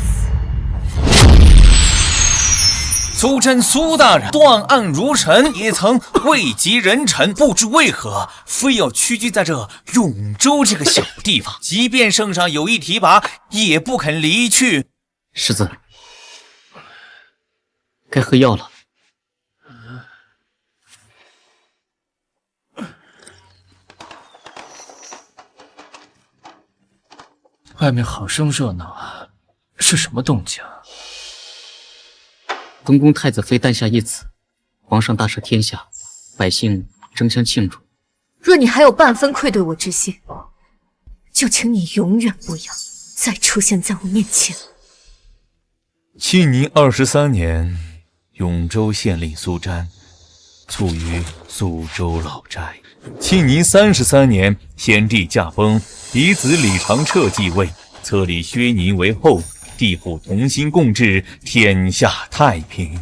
苏真苏大人断案如神，也曾位极人臣，不知为何非要屈居在这永州这个小地方，即便圣上有意提拔，也不肯离去。世子，该喝药了。外面好生热闹啊，是什么动静？东宫太子妃诞下一子，皇上大赦天下，百姓争相庆祝。若你还有半分愧对我之心，就请你永远不要再出现在我面前。庆宁23年，永州县令苏瞻卒于苏州老宅。庆宁33年，先帝驾崩，嫡子李长彻继位，册立薛宁为后，地府同心共治，天下太平。